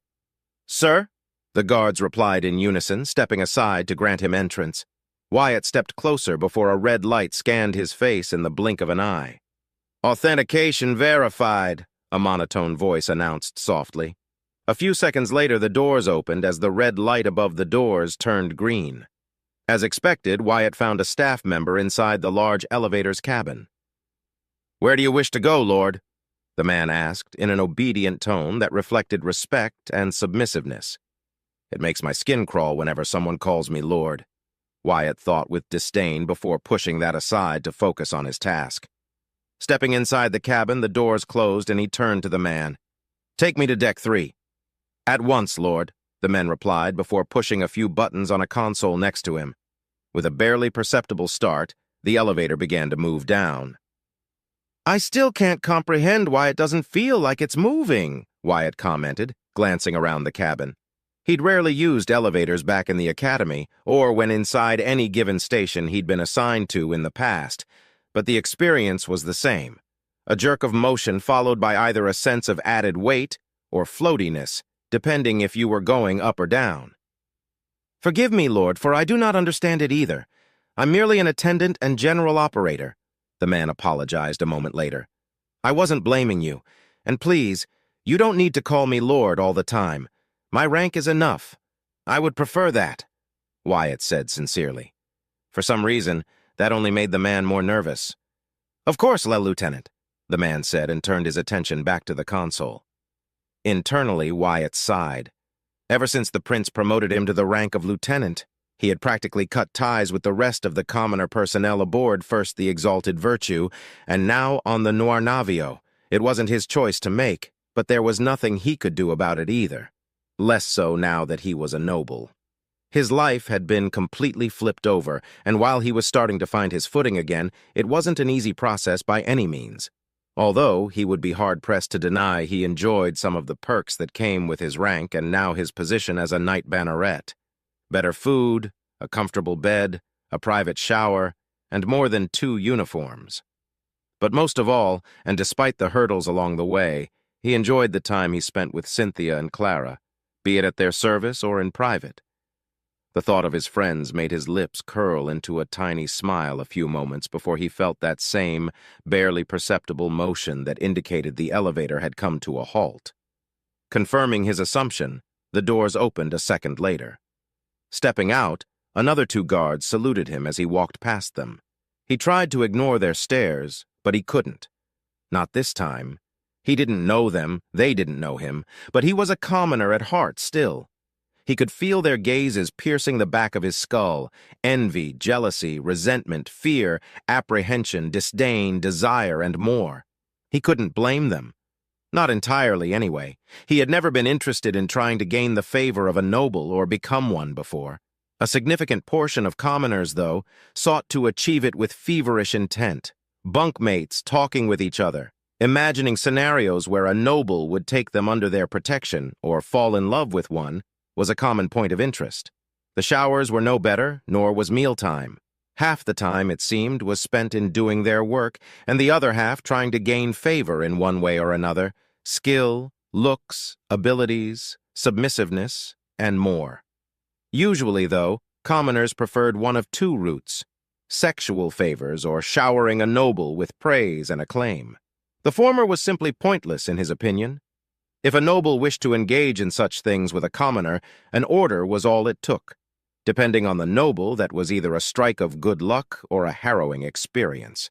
"Sir?" The guards replied in unison, stepping aside to grant him entrance. Wyatt stepped closer before a red light scanned his face in the blink of an eye. "Authentication verified," a monotone voice announced softly. A few seconds later, the doors opened as the red light above the doors turned green. As expected, Wyatt found a staff member inside the large elevator's cabin. "Where do you wish to go, Lord?" the man asked in an obedient tone that reflected respect and submissiveness. "It makes my skin crawl whenever someone calls me Lord," Wyatt thought with disdain before pushing that aside to focus on his task. Stepping inside the cabin, the doors closed and he turned to the man. "Take me to deck 3. "At once, Lord," the man replied before pushing a few buttons on a console next to him. With a barely perceptible start, the elevator began to move down. "I still can't comprehend why it doesn't feel like it's moving," Wyatt commented, glancing around the cabin. He'd rarely used elevators back in the academy, or when inside any given station he'd been assigned to in the past, but the experience was the same. A jerk of motion followed by either a sense of added weight or floatiness, depending if you were going up or down. "Forgive me, Lord, for I do not understand it either. I'm merely an attendant and general operator," the man apologized a moment later. "I wasn't blaming you, and please, you don't need to call me Lord all the time. My rank is enough. I would prefer that," Wyatt said sincerely. For some reason, that only made the man more nervous. "Of course, Lieutenant," the man said and turned his attention back to the console. Internally, Wyatt sighed. Ever since the prince promoted him to the rank of lieutenant, he had practically cut ties with the rest of the commoner personnel aboard first the Exalted Virtue, and now on the Noir Navio. It wasn't his choice to make, but there was nothing he could do about it either. Less so now that he was a noble. His life had been completely flipped over, and while he was starting to find his footing again, it wasn't an easy process by any means. Although he would be hard-pressed to deny he enjoyed some of the perks that came with his rank and now his position as a knight banneret. Better food, a comfortable bed, a private shower, and more than 2 uniforms. But most of all, and despite the hurdles along the way, he enjoyed the time he spent with Cynthia and Clara, be it at their service or in private. The thought of his friends made his lips curl into a tiny smile a few moments before he felt that same, barely perceptible motion that indicated the elevator had come to a halt. Confirming his assumption, the doors opened a second later. Stepping out, another 2 guards saluted him as he walked past them. He tried to ignore their stares, but he couldn't. Not this time. He didn't know them, they didn't know him, but he was a commoner at heart still. He could feel their gazes piercing the back of his skull, envy, jealousy, resentment, fear, apprehension, disdain, desire, and more. He couldn't blame them. Not entirely, anyway. He had never been interested in trying to gain the favor of a noble or become one before. A significant portion of commoners, though, sought to achieve it with feverish intent. Bunkmates talking with each other, imagining scenarios where a noble would take them under their protection or fall in love with one, was a common point of interest. The showers were no better, nor was mealtime. Half the time, it seemed, was spent in doing their work, and the other half trying to gain favor in one way or another, skill, looks, abilities, submissiveness, and more. Usually, though, commoners preferred one of 2 routes: sexual favors or showering a noble with praise and acclaim. The former was simply pointless, in his opinion. If a noble wished to engage in such things with a commoner, an order was all it took. Depending on the noble, that was either a strike of good luck or a harrowing experience.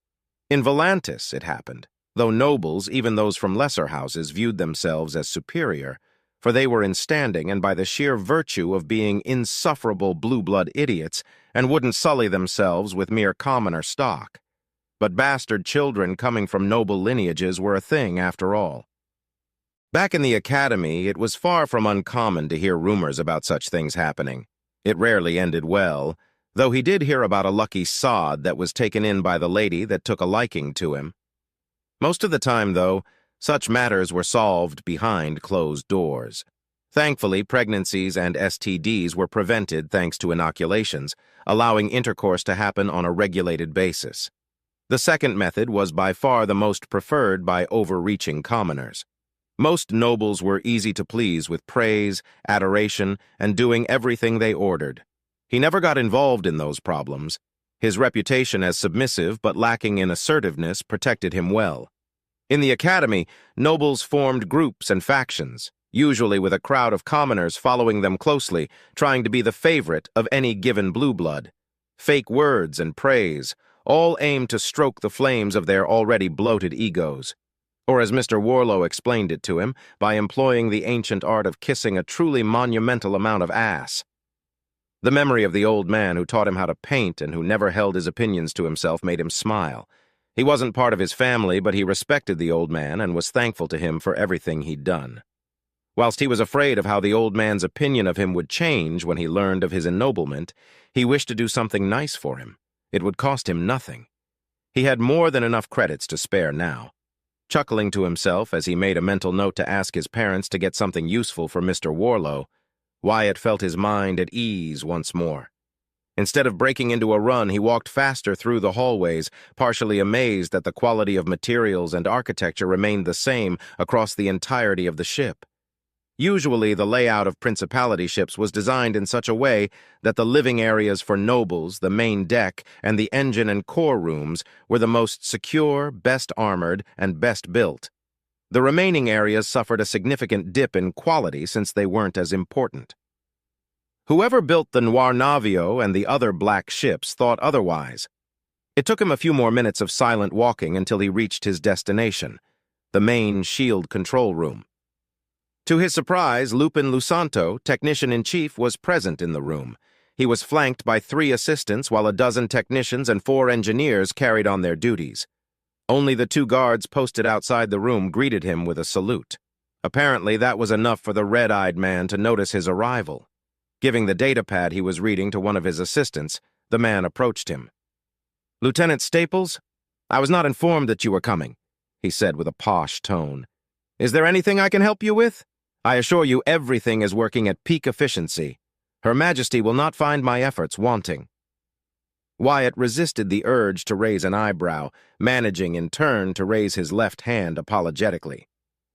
In Volantis, it happened, though nobles, even those from lesser houses, viewed themselves as superior, for they were in standing and by the sheer virtue of being insufferable blue-blood idiots and wouldn't sully themselves with mere commoner stock. But bastard children coming from noble lineages were a thing, after all. Back in the academy, it was far from uncommon to hear rumors about such things happening. It rarely ended well, though he did hear about a lucky sod that was taken in by the lady that took a liking to him. Most of the time, though, such matters were solved behind closed doors. Thankfully, pregnancies and STDs were prevented thanks to inoculations, allowing intercourse to happen on a regulated basis. The second method was by far the most preferred by overreaching commoners. Most nobles were easy to please with praise, adoration, and doing everything they ordered. He never got involved in those problems. His reputation as submissive but lacking in assertiveness protected him well. In the academy, nobles formed groups and factions, usually with a crowd of commoners following them closely, trying to be the favorite of any given blue blood. Fake words and praise, all aimed to stroke the flames of their already bloated egos. Or as Mr. Warlow explained it to him, by employing the ancient art of kissing a truly monumental amount of ass. The memory of the old man who taught him how to paint and who never held his opinions to himself made him smile. He wasn't part of his family, but he respected the old man and was thankful to him for everything he'd done. Whilst he was afraid of how the old man's opinion of him would change when he learned of his ennoblement, he wished to do something nice for him. It would cost him nothing. He had more than enough credits to spare now. Chuckling to himself as he made a mental note to ask his parents to get something useful for Mr. Warlow, Wyatt felt his mind at ease once more. Instead of breaking into a run, he walked faster through the hallways, partially amazed that the quality of materials and architecture remained the same across the entirety of the ship. Usually, the layout of principality ships was designed in such a way that the living areas for nobles, the main deck, and the engine and core rooms were the most secure, best armored, and best built. The remaining areas suffered a significant dip in quality since they weren't as important. Whoever built the Noir Navio and the other black ships thought otherwise. It took him a few more minutes of silent walking until he reached his destination, the main shield control room. To his surprise, Lupin Lusanto, technician-in-chief, was present in the room. He was flanked by 3 assistants while a dozen technicians and 4 engineers carried on their duties. Only the 2 guards posted outside the room greeted him with a salute. Apparently, that was enough for the red-eyed man to notice his arrival. Giving the datapad he was reading to one of his assistants, the man approached him. "Lieutenant Staples, I was not informed that you were coming," he said with a posh tone. "Is there anything I can help you with? I assure you everything is working at peak efficiency. Her Majesty will not find my efforts wanting." Wyatt resisted the urge to raise an eyebrow, managing in turn to raise his left hand apologetically.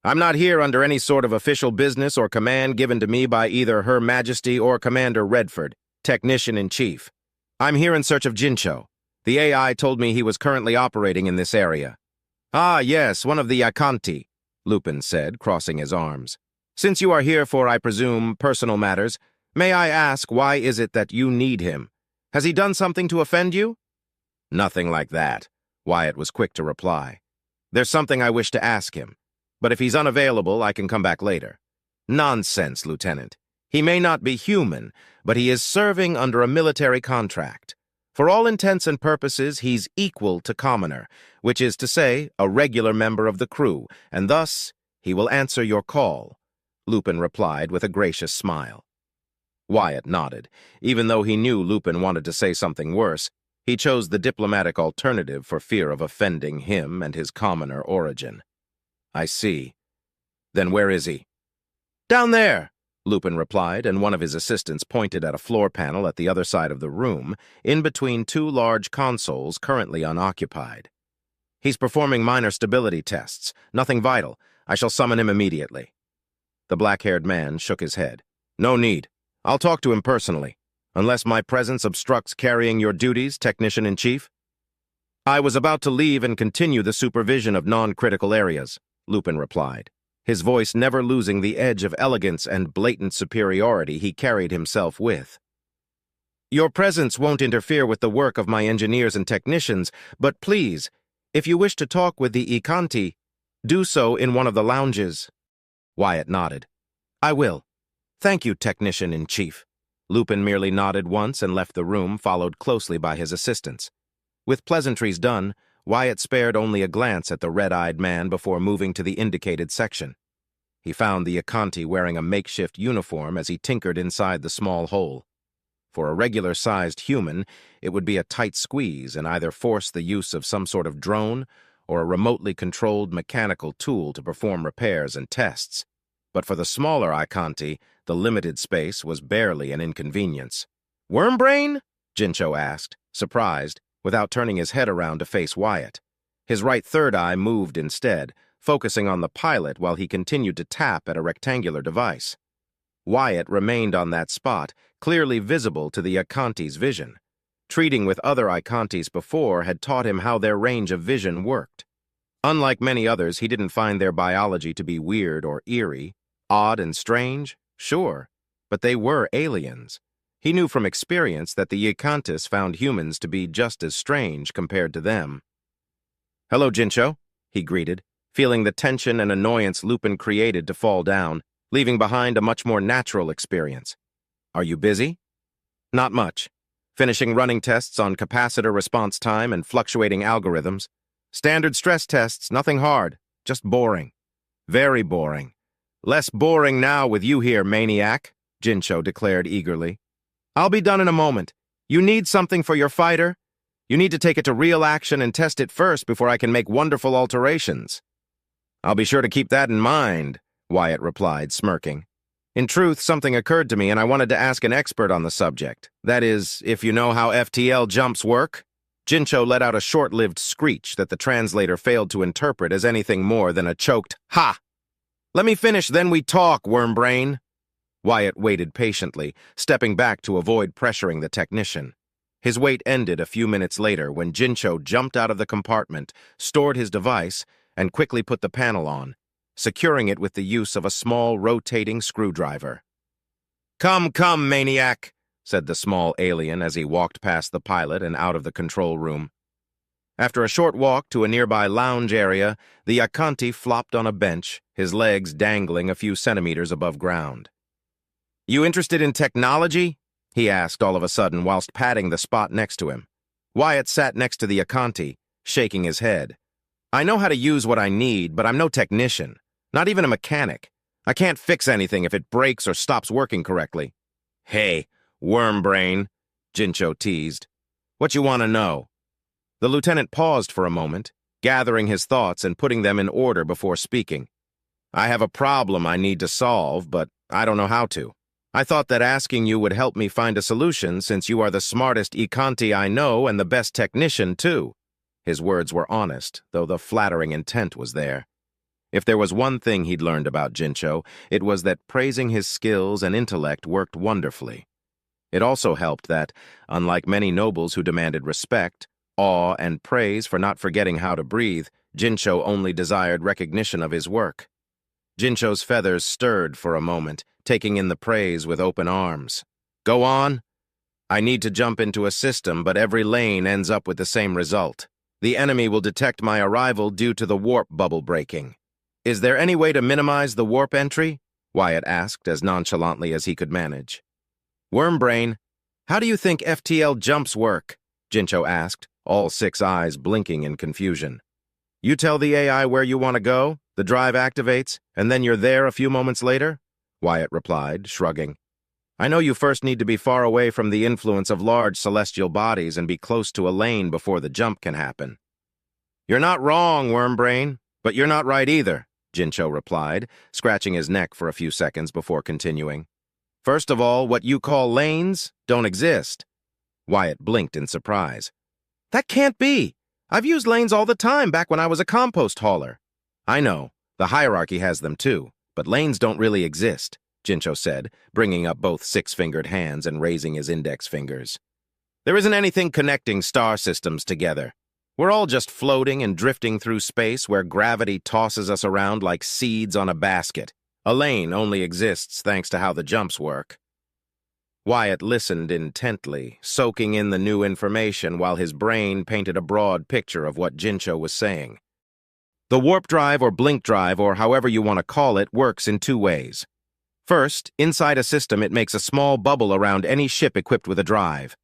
"I'm not here under any sort of official business or command given to me by either Her Majesty or Commander Redford, Technician-in-Chief. I'm here in search of Jincho. The AI told me he was currently operating in this area." "Ah, yes, one of the Akanti," Lupin said, crossing his arms. "Since you are here for, I presume, personal matters, may I ask why is it that you need him? Has he done something to offend you?" "Nothing like that," Wyatt was quick to reply. "There's something I wish to ask him, but if he's unavailable, I can come back later." "Nonsense, Lieutenant. He may not be human, but he is serving under a military contract. For all intents and purposes, he's equal to commoner, which is to say, a regular member of the crew, and thus he will answer your call," Lupin replied with a gracious smile. Wyatt nodded. Even though he knew Lupin wanted to say something worse, he chose the diplomatic alternative for fear of offending him and his commoner origin. "I see. Then where is he?" "Down there," Lupin replied, and one of his assistants pointed at a floor panel at the other side of the room, in between 2 large consoles currently unoccupied. "He's performing minor stability tests. Nothing vital. I shall summon him immediately." The black-haired man shook his head. "No need. I'll talk to him personally, unless my presence obstructs carrying your duties, Technician-in-Chief." "I was about to leave and continue the supervision of non-critical areas," Lupin replied, his voice never losing the edge of elegance and blatant superiority he carried himself with. "Your presence won't interfere with the work of my engineers and technicians, but please, if you wish to talk with the Ikanti, do so in one of the lounges." Wyatt nodded. "I will. Thank you, Technician-in-Chief." Lupin merely nodded once and left the room, followed closely by his assistants. With pleasantries done, Wyatt spared only a glance at the red-eyed man before moving to the indicated section. He found the Akanti wearing a makeshift uniform as he tinkered inside the small hole. For a regular-sized human, it would be a tight squeeze and either force the use of some sort of drone or a remotely controlled mechanical tool to perform repairs and tests. But for the smaller Icanti, the limited space was barely an inconvenience. "Wormbrain?" Jincho asked, surprised, without turning his head around to face Wyatt. His right third eye moved instead, focusing on the pilot while he continued to tap at a rectangular device. Wyatt remained on that spot, clearly visible to the Icanti's vision. Treating with other Icantis before had taught him how their range of vision worked. Unlike many others, he didn't find their biology to be weird or eerie. Odd and strange? Sure. But they were aliens. He knew from experience that the Icantis found humans to be just as strange compared to them. "Hello, Jincho," he greeted, feeling the tension and annoyance Lupin created to fall down, leaving behind a much more natural experience. "Are you busy?" "Not much. Finishing running tests on capacitor response time and fluctuating algorithms. Standard stress tests, nothing hard, just boring. Very boring. Less boring now with you here, maniac," Jincho declared eagerly. "I'll be done in a moment. You need something for your fighter? You need to take it to real action and test it first before I can make wonderful alterations." "I'll be sure to keep that in mind," Wyatt replied, smirking. "In truth, something occurred to me and I wanted to ask an expert on the subject. That is, if you know how FTL jumps work." Jincho let out a short-lived screech that the translator failed to interpret as anything more than a choked "Ha! Let me finish, then we talk, Wormbrain." Wyatt waited patiently, stepping back to avoid pressuring the technician. His wait ended a few minutes later when Jincho jumped out of the compartment, stored his device, and quickly put the panel on, securing it with the use of a small rotating screwdriver. Come, maniac," said the small alien as he walked past the pilot and out of the control room. After a short walk to a nearby lounge area, the Icanti flopped on a bench, his legs dangling a few centimeters above ground. "You interested in technology?" he asked all of a sudden whilst patting the spot next to him. Wyatt sat next to the Icanti, shaking his head. "I know how to use what I need, but I'm no technician. Not even a mechanic. I can't fix anything if it breaks or stops working correctly." "Hey, Wormbrain," Jincho teased. "What you want to know?" The lieutenant paused for a moment, gathering his thoughts and putting them in order before speaking. "I have a problem I need to solve, but I don't know how to. I thought that asking you would help me find a solution since you are the smartest Icanti I know and the best technician, too." His words were honest, though the flattering intent was there. If there was one thing he'd learned about Jincho, it was that praising his skills and intellect worked wonderfully. It also helped that, unlike many nobles who demanded respect, awe, and praise for not forgetting how to breathe, Jincho only desired recognition of his work. Jincho's feathers stirred for a moment, taking in the praise with open arms. "Go on." "I need to jump into a system, but every lane ends up with the same result. The enemy will detect my arrival due to the warp bubble breaking." "Is there any way to minimize the warp entry?" Wyatt asked as nonchalantly as he could manage. "Wormbrain, how do you think FTL jumps work?" Jincho asked, all 6 eyes blinking in confusion. "You tell the AI where you want to go, the drive activates, and then you're there a few moments later?" Wyatt replied, shrugging. "I know you first need to be far away from the influence of large celestial bodies and be close to a lane before the jump can happen." "You're not wrong, Wormbrain, but you're not right either," Jincho replied, scratching his neck for a few seconds before continuing. "First of all, what you call lanes don't exist." Wyatt blinked in surprise. "That can't be. I've used lanes all the time back when I was a compost hauler." "I know. The hierarchy has them too, but lanes don't really exist," Jincho said, bringing up both 6-fingered hands and raising his index fingers. "There isn't anything connecting star systems together. We're all just floating and drifting through space where gravity tosses us around like seeds on a basket. A lane only exists thanks to how the jumps work." Wyatt listened intently, soaking in the new information while his brain painted a broad picture of what Jincho was saying. The warp drive or blink drive, or however you want to call it, works in 2 ways. First, inside a system it makes a small bubble around any ship equipped with a drive.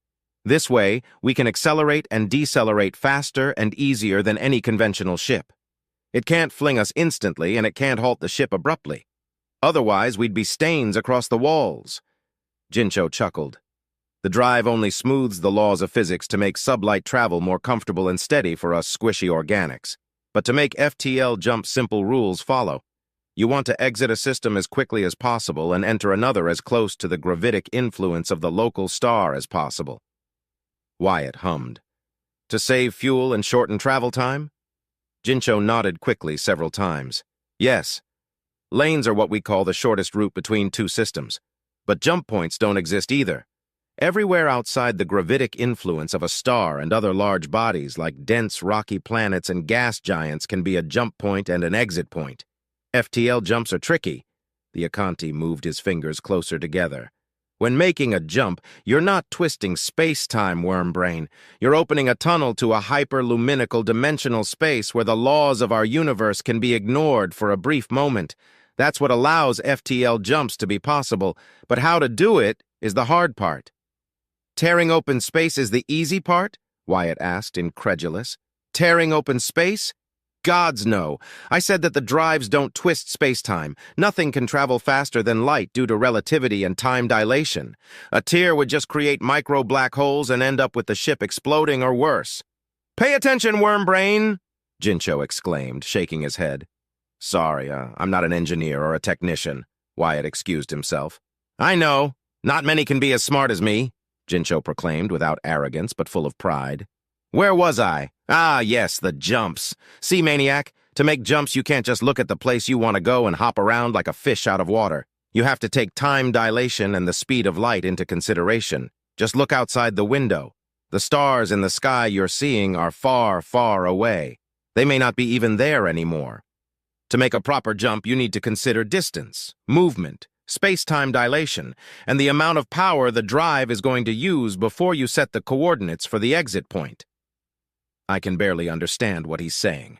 This way, we can accelerate and decelerate faster and easier than any conventional ship. It can't fling us instantly, and it can't halt the ship abruptly. Otherwise, we'd be stains across the walls. Jincho chuckled. The drive only smooths the laws of physics to make sublight travel more comfortable and steady for us squishy organics. But to make FTL jump, simple rules follow. You want to exit a system as quickly as possible and enter another as close to the gravitic influence of the local star as possible. Wyatt hummed. To save fuel and shorten travel time? Jincho nodded quickly several times. Yes. Lanes are what we call the shortest route between two systems. But jump points don't exist either. Everywhere outside the gravitic influence of a star and other large bodies like dense rocky planets and gas giants can be a jump point and an exit point. FTL jumps are tricky. The Akanti moved his fingers closer together. When making a jump, you're not twisting space-time, wormbrain. You're opening a tunnel to a hyperluminical dimensional space where the laws of our universe can be ignored for a brief moment. That's what allows FTL jumps to be possible, but how to do it is the hard part. Tearing open space is the easy part? Wyatt asked, incredulous. Tearing open space? Gods no. I said that the drives don't twist space-time. Nothing can travel faster than light due to relativity and time dilation. A tear would just create micro-black holes and end up with the ship exploding or worse. Pay attention, wormbrain! Jincho exclaimed, shaking his head. Sorry, I'm not an engineer or a technician, Wyatt excused himself. I know. Not many can be as smart as me, Jincho proclaimed without arrogance but full of pride. Where was I? Ah, yes, the jumps. See, maniac, to make jumps you can't just look at the place you want to go and hop around like a fish out of water. You have to take time dilation and the speed of light into consideration. Just look outside the window. The stars in the sky you're seeing are far, far away. They may not be even there anymore. To make a proper jump, you need to consider distance, movement, space-time dilation, and the amount of power the drive is going to use before you set the coordinates for the exit point. I can barely understand what he's saying,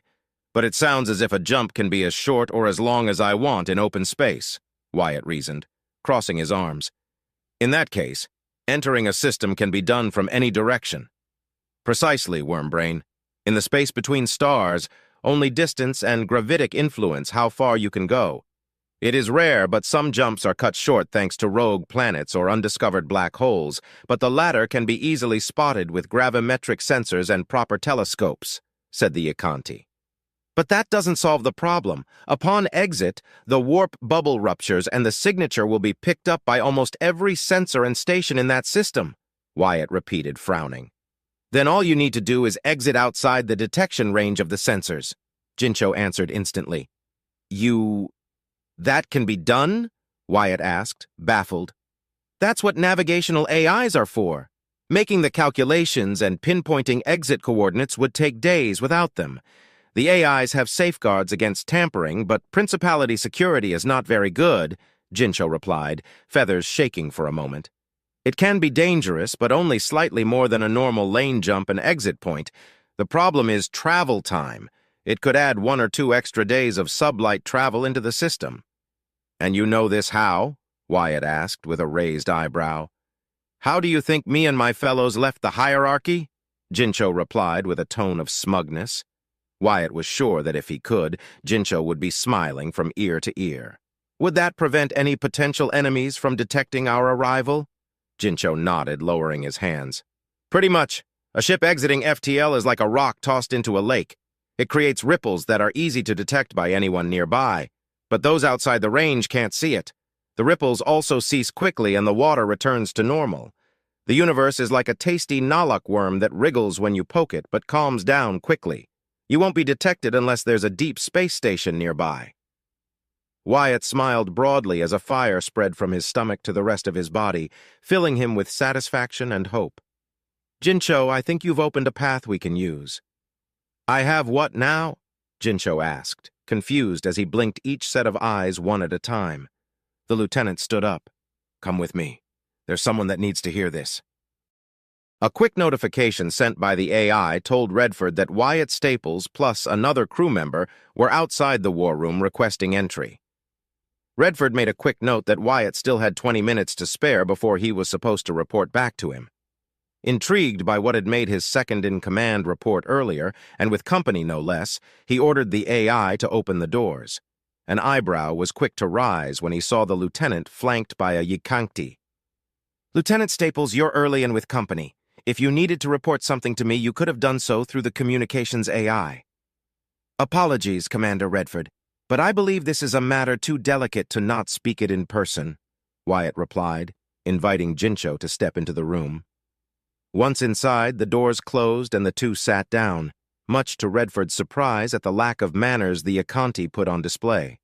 but it sounds as if a jump can be as short or as long as I want in open space, Wyatt reasoned, crossing his arms. In that case, entering a system can be done from any direction. Precisely, wormbrain. In the space between stars, only distance and gravitic influence how far you can go. It is rare, but some jumps are cut short thanks to rogue planets or undiscovered black holes, but the latter can be easily spotted with gravimetric sensors and proper telescopes, said the Akanti. But that doesn't solve the problem. Upon exit, the warp bubble ruptures and the signature will be picked up by almost every sensor and station in that system, Wyatt repeated, frowning. Then all you need to do is exit outside the detection range of the sensors, Jincho answered instantly. That can be done? Wyatt asked, baffled. That's what navigational AIs are for. Making the calculations and pinpointing exit coordinates would take days without them. The AIs have safeguards against tampering, but Principality security is not very good, Jincho replied, feathers shaking for a moment. It can be dangerous, but only slightly more than a normal lane jump and exit point. The problem is travel time. It could add 1 or 2 extra days of sublight travel into the system. And you know this how? Wyatt asked with a raised eyebrow. How do you think me and my fellows left the hierarchy? Jincho replied with a tone of smugness. Wyatt was sure that if he could, Jincho would be smiling from ear to ear. Would that prevent any potential enemies from detecting our arrival? Jincho nodded, lowering his hands. Pretty much. A ship exiting FTL is like a rock tossed into a lake. It creates ripples that are easy to detect by anyone nearby, but those outside the range can't see it. The ripples also cease quickly and the water returns to normal. The universe is like a tasty Nalak worm that wriggles when you poke it but calms down quickly. You won't be detected unless there's a deep space station nearby. Wyatt smiled broadly as a fire spread from his stomach to the rest of his body, filling him with satisfaction and hope. Jincho, I think you've opened a path we can use. I have what now? Jincho asked, confused as he blinked each set of eyes one at a time. The lieutenant stood up. Come with me. There's someone that needs to hear this. A quick notification sent by the AI told Redford that Wyatt Staples plus another crew member were outside the war room requesting entry. Redford made a quick note that Wyatt still had 20 minutes to spare before he was supposed to report back to him. Intrigued by what had made his second-in-command report earlier, and with company no less, he ordered the AI to open the doors. An eyebrow was quick to rise when he saw the lieutenant flanked by a Yikanti. Lieutenant Staples, you're early and with company. If you needed to report something to me, you could have done so through the communications AI. Apologies, Commander Redford, but I believe this is a matter too delicate to not speak it in person, Wyatt replied, inviting Jincho to step into the room. Once inside, the doors closed and the two sat down, much to Redford's surprise at the lack of manners the Akanti put on display.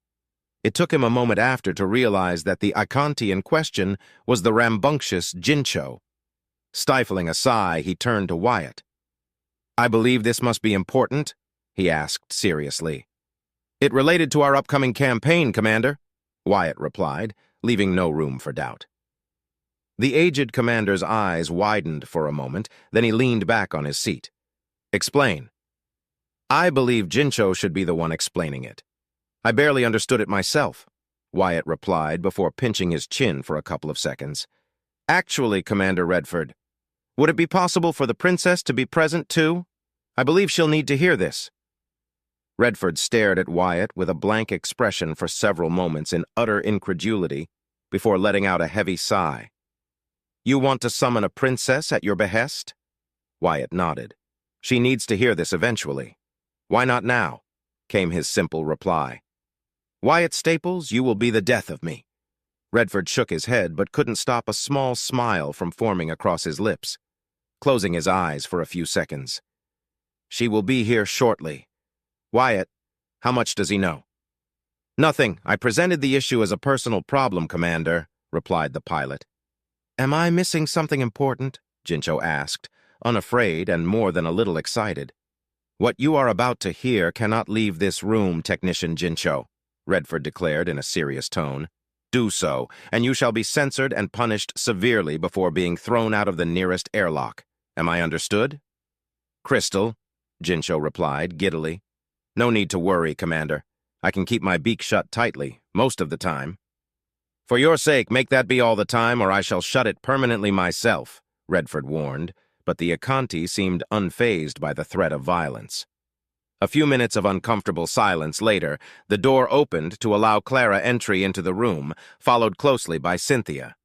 It took him a moment after to realize that the Akanti in question was the rambunctious Jincho. Stifling a sigh, he turned to Wyatt. I believe this must be important, he asked seriously. It related to our upcoming campaign, Commander, Wyatt replied, leaving no room for doubt. The aged commander's eyes widened for a moment, then he leaned back on his seat. Explain. I believe Jincho should be the one explaining it. I barely understood it myself, Wyatt replied before pinching his chin for a couple of seconds. Actually, Commander Redford, would it be possible for the princess to be present too? I believe she'll need to hear this. Redford stared at Wyatt with a blank expression for several moments in utter incredulity before letting out a heavy sigh. You want to summon a princess at your behest? Wyatt nodded. She needs to hear this eventually. Why not now? Came his simple reply. Wyatt Staples, you will be the death of me. Redford shook his head but couldn't stop a small smile from forming across his lips, closing his eyes for a few seconds. She will be here shortly. Wyatt, how much does he know? Nothing. I presented the issue as a personal problem, Commander, replied the pilot. Am I missing something important? Jincho asked, unafraid and more than a little excited. What you are about to hear cannot leave this room, Technician Jincho, Redford declared in a serious tone. Do so, and you shall be censored and punished severely before being thrown out of the nearest airlock. Am I understood? Crystal, Jincho replied, giddily. No need to worry, Commander. I can keep my beak shut tightly, most of the time. For your sake, make that be all the time, or I shall shut it permanently myself, Redford warned, but the Akanti seemed unfazed by the threat of violence. A few minutes of uncomfortable silence later, the door opened to allow Clara entry into the room, followed closely by Cynthia.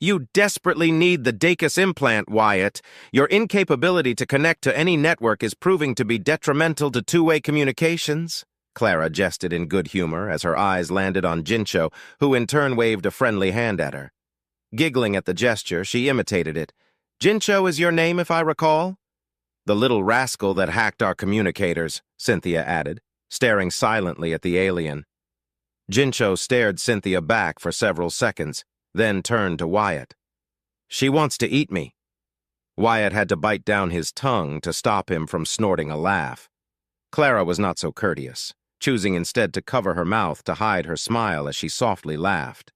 You desperately need the Dacus implant, Wyatt. Your incapability to connect to any network is proving to be detrimental to two-way communications. Clara jested in good humor as her eyes landed on Jincho, who in turn waved a friendly hand at her. Giggling at the gesture, she imitated it. Jincho is your name, if I recall? The little rascal that hacked our communicators, Cynthia added, staring silently at the alien. Jincho stared Cynthia back for several seconds, then turned to Wyatt. She wants to eat me. Wyatt had to bite down his tongue to stop him from snorting a laugh. Clara was not so courteous, choosing instead to cover her mouth to hide her smile as she softly laughed.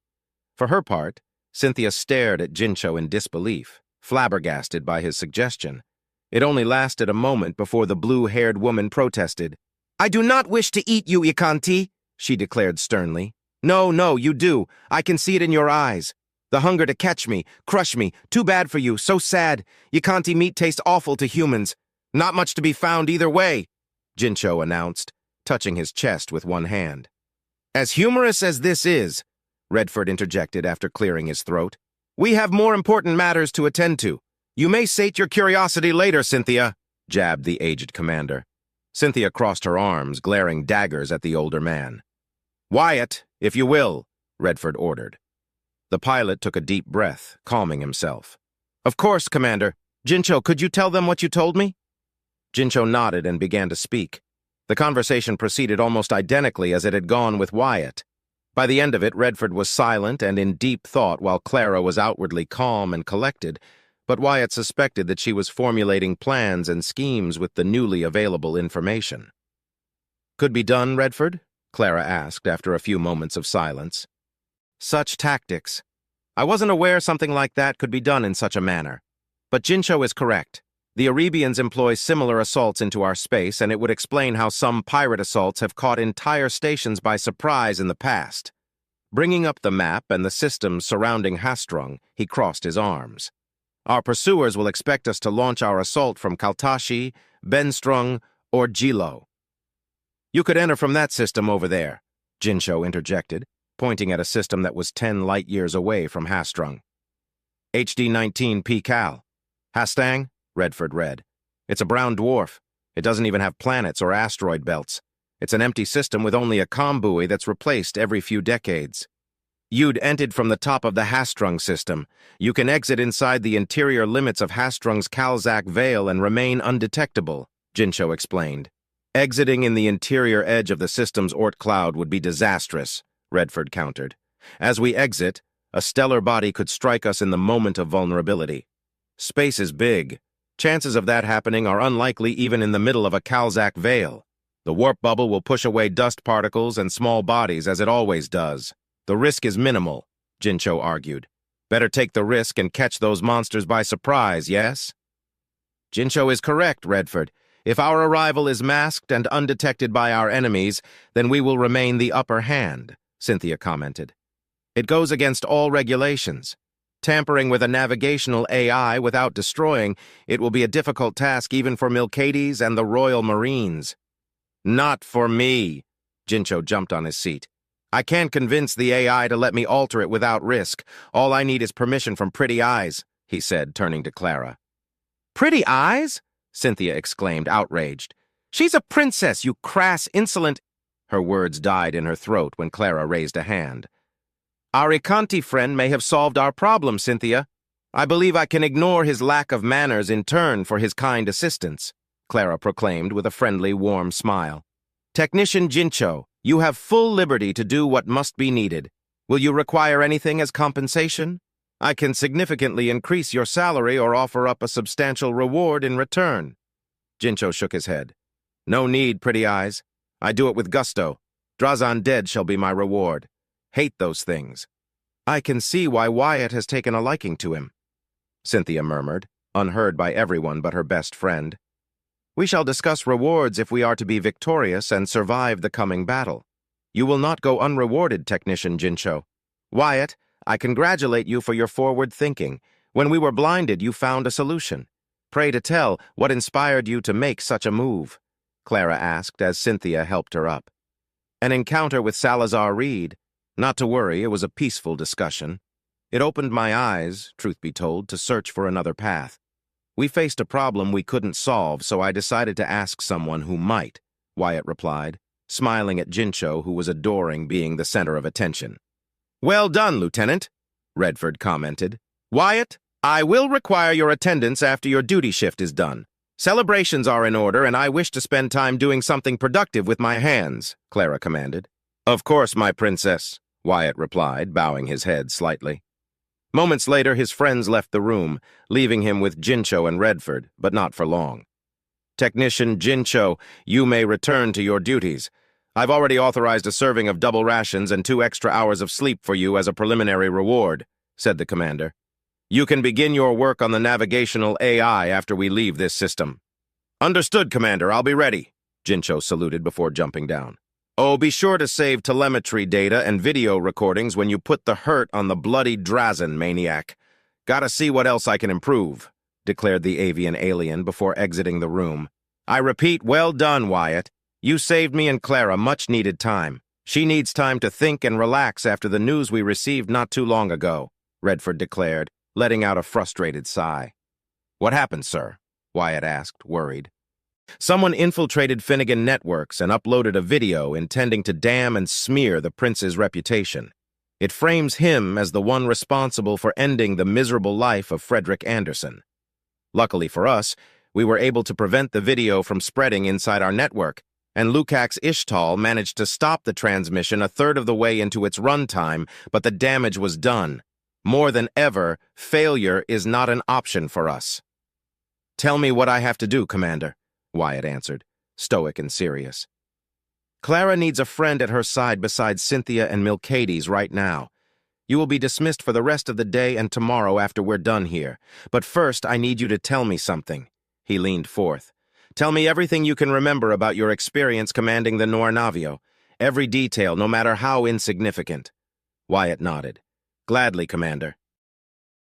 For her part, Cynthia stared at Jincho in disbelief, flabbergasted by his suggestion. It only lasted a moment before the blue-haired woman protested. I do not wish to eat you, Akanti, she declared sternly. No, you do. I can see it in your eyes. The hunger to catch me, crush me, too bad for you, so sad. Akanti meat tastes awful to humans. Not much to be found either way, Jincho announced, touching his chest with one hand. As humorous as this is, Redford interjected after clearing his throat, we have more important matters to attend to. You may sate your curiosity later, Cynthia, jabbed the aged commander. Cynthia crossed her arms, glaring daggers at the older man. Wyatt, if you will, Redford ordered. The pilot took a deep breath, calming himself. Of course, Commander. Jincho, could you tell them what you told me? Jincho nodded and began to speak. The conversation proceeded almost identically as it had gone with Wyatt. By the end of it, Redford was silent and in deep thought while Clara was outwardly calm and collected, but Wyatt suspected that she was formulating plans and schemes with the newly available information. Could be done, Redford? Clara asked after a few moments of silence. Such tactics. I wasn't aware something like that could be done in such a manner. But Jincho is correct. The Arabians employ similar assaults into our space, and it would explain how some pirate assaults have caught entire stations by surprise in the past. Bringing up the map and the systems surrounding Hastrung, he crossed his arms. Our pursuers will expect us to launch our assault from Kaltashi, Benstrung, or Jilo. You could enter from that system over there, Jincho interjected, pointing at a system that was 10 light-years away from Hastrung. HD-19 P-Cal. Hastang? Redford read. It's a brown dwarf. It doesn't even have planets or asteroid belts. It's an empty system with only a comm buoy that's replaced every few decades. You'd entered from the top of the Hastrung system. You can exit inside the interior limits of Hastrung's Kalzak Veil and remain undetectable, Jincho explained. Exiting in the interior edge of the system's Oort cloud would be disastrous, Redford countered. As we exit, a stellar body could strike us in the moment of vulnerability. Space is big. Chances of that happening are unlikely even in the middle of a Kalzak Veil. The warp bubble will push away dust particles and small bodies as it always does. The risk is minimal, Jincho argued. Better take the risk and catch those monsters by surprise, yes? Jincho is correct, Redford. If our arrival is masked and undetected by our enemies, then we will remain the upper hand, Cynthia commented. It goes against all regulations. Tampering with a navigational AI without destroying, it will be a difficult task even for Milcades and the Royal Marines. Not for me, Jincho jumped on his seat. I can't convince the AI to let me alter it without risk. All I need is permission from Pretty Eyes, he said, turning to Clara. Pretty Eyes? Cynthia exclaimed, outraged. She's a princess, you crass, insolent... Her words died in her throat when Clara raised a hand. Our Ikanti friend may have solved our problem, Cynthia. I believe I can ignore his lack of manners in turn for his kind assistance, Clara proclaimed with a friendly, warm smile. Technician Jincho, you have full liberty to do what must be needed. Will you require anything as compensation? I can significantly increase your salary or offer up a substantial reward in return. Jincho shook his head. No need, Pretty Eyes. I do it with gusto. Drazan dead shall be my reward. Hate those things. I can see why Wyatt has taken a liking to him, Cynthia murmured, unheard by everyone but her best friend. We shall discuss rewards if we are to be victorious and survive the coming battle. You will not go unrewarded, Technician Jincho. Wyatt, I congratulate you for your forward thinking. When we were blinded, you found a solution. Pray to tell, what inspired you to make such a move? Clara asked as Cynthia helped her up. An encounter with Salazar Reed. Not to worry, it was a peaceful discussion. It opened my eyes, truth be told, to search for another path. We faced a problem we couldn't solve, so I decided to ask someone who might, Wyatt replied, smiling at Jincho, who was adoring being the center of attention. Well done, Lieutenant, Redford commented. Wyatt, I will require your attendance after your duty shift is done. Celebrations are in order, and I wish to spend time doing something productive with my hands, Clara commanded. Of course, my princess, Wyatt replied, bowing his head slightly. Moments later, his friends left the room, leaving him with Jincho and Redford, but not for long. Technician Jincho, you may return to your duties. I've already authorized a serving of double rations and 2 extra hours of sleep for you as a preliminary reward, said the commander. You can begin your work on the navigational AI after we leave this system. Understood, Commander. I'll be ready, Jincho saluted before jumping down. Oh, be sure to save telemetry data and video recordings when you put the hurt on the bloody Drazan maniac. Gotta see what else I can improve, declared the avian alien before exiting the room. I repeat, well done, Wyatt. You saved me and Clara much-needed time. She needs time to think and relax after the news we received not too long ago, Redford declared, letting out a frustrated sigh. What happened, sir? Wyatt asked, worried. Someone infiltrated Finnegan Networks and uploaded a video intending to damn and smear the prince's reputation. It frames him as the one responsible for ending the miserable life of Frederick Anderson. Luckily for us, we were able to prevent the video from spreading inside our network, and Lukács Ishtal managed to stop the transmission a third of the way into its runtime, but the damage was done. More than ever, failure is not an option for us. Tell me what I have to do, Commander, Wyatt answered, stoic and serious. Clara needs a friend at her side besides Cynthia and Milcades right now. You will be dismissed for the rest of the day and tomorrow after we're done here. But first, I need you to tell me something. He leaned forth. Tell me everything you can remember about your experience commanding the Nornavio. Every detail, no matter how insignificant. Wyatt nodded. Gladly, Commander.